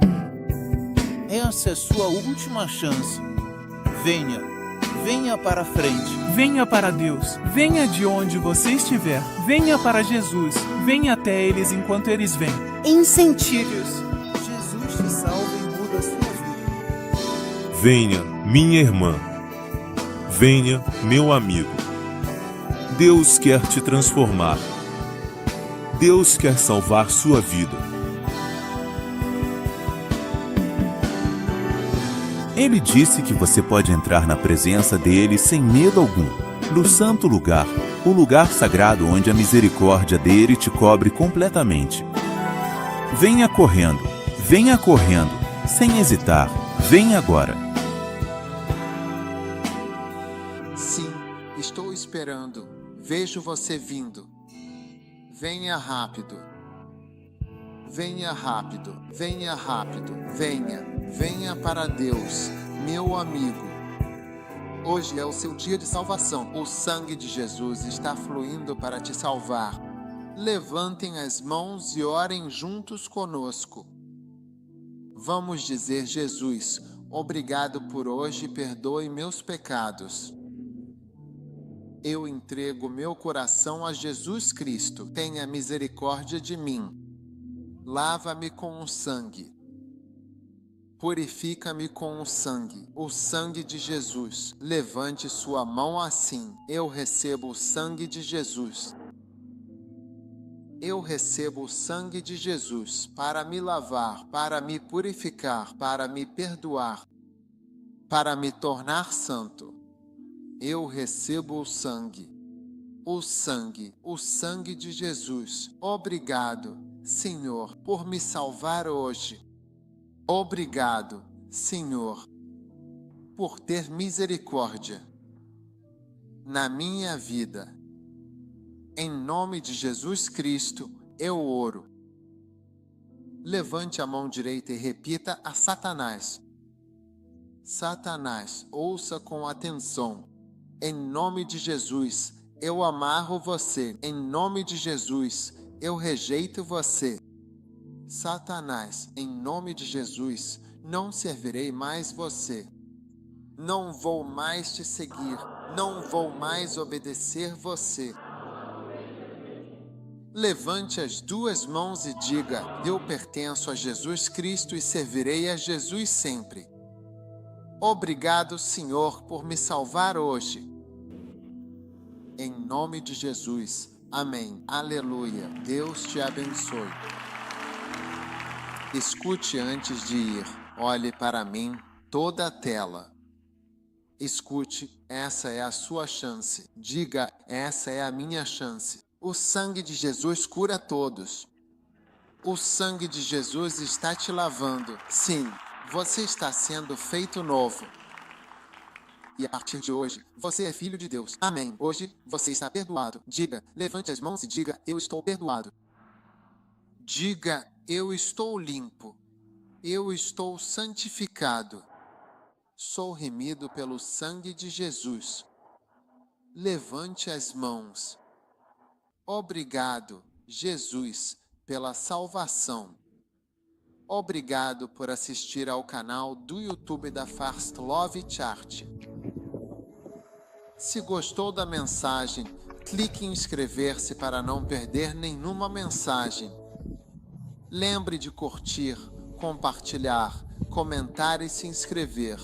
Essa é sua última chance. Venha. Venha para frente. Venha para Deus. Venha de onde você estiver. Venha para Jesus. Venha até eles enquanto eles vêm. Incentive-os. Jesus te salva e muda a sua vida. Venha, minha irmã. Venha, meu amigo. Deus quer te transformar. Deus quer salvar sua vida. Ele disse que você pode entrar na presença dele sem medo algum, no santo lugar, o lugar sagrado onde a misericórdia dele te cobre completamente. Venha correndo, sem hesitar, venha agora. Sim, estou esperando. Vejo você vindo. Venha rápido. Venha rápido, venha rápido, venha para Deus, meu amigo. Hoje é o seu dia de salvação. O sangue de Jesus está fluindo para te salvar. Levantem as mãos e orem juntos conosco. Vamos dizer: Jesus, obrigado por hoje e perdoe meus pecados. Eu entrego meu coração a Jesus Cristo. Tenha misericórdia de mim. Lava-me com o sangue. Purifica-me com o sangue de Jesus. Levante sua mão assim. Eu recebo o sangue de Jesus. Eu recebo o sangue de Jesus para me lavar, para me purificar, para me perdoar, para me tornar santo. Eu recebo o sangue de Jesus. Obrigado, Senhor, por me salvar hoje. Obrigado, Senhor, por ter misericórdia na minha vida. Em nome de Jesus Cristo, eu oro. Levante a mão direita e repita a Satanás. Satanás, ouça com atenção. Em nome de Jesus, eu amarro você. Em nome de Jesus, eu rejeito você. Satanás, em nome de Jesus, não servirei mais você. Não vou mais te seguir. Não vou mais obedecer você. Levante as duas mãos e diga: eu pertenço a Jesus Cristo e servirei a Jesus sempre. Obrigado, Senhor, por me salvar hoje. Em nome de Jesus. Amém. Aleluia. Deus te abençoe. Escute antes de ir. Olhe para mim toda a tela. Escute, essa é a sua chance. Diga, essa é a minha chance. O sangue de Jesus cura todos. O sangue de Jesus está te lavando. Sim, você está sendo feito novo. E a partir de hoje, você é filho de Deus. Amém. Hoje, você está perdoado. Diga, levante as mãos e diga, eu estou perdoado. Diga, eu estou limpo. Eu estou santificado. Sou remido pelo sangue de Jesus. Levante as mãos. Obrigado, Jesus, pela salvação. Obrigado por assistir ao canal do YouTube da First Love Church. Se gostou da mensagem, clique em inscrever-se para não perder nenhuma mensagem. Lembre de curtir, compartilhar, comentar e se inscrever.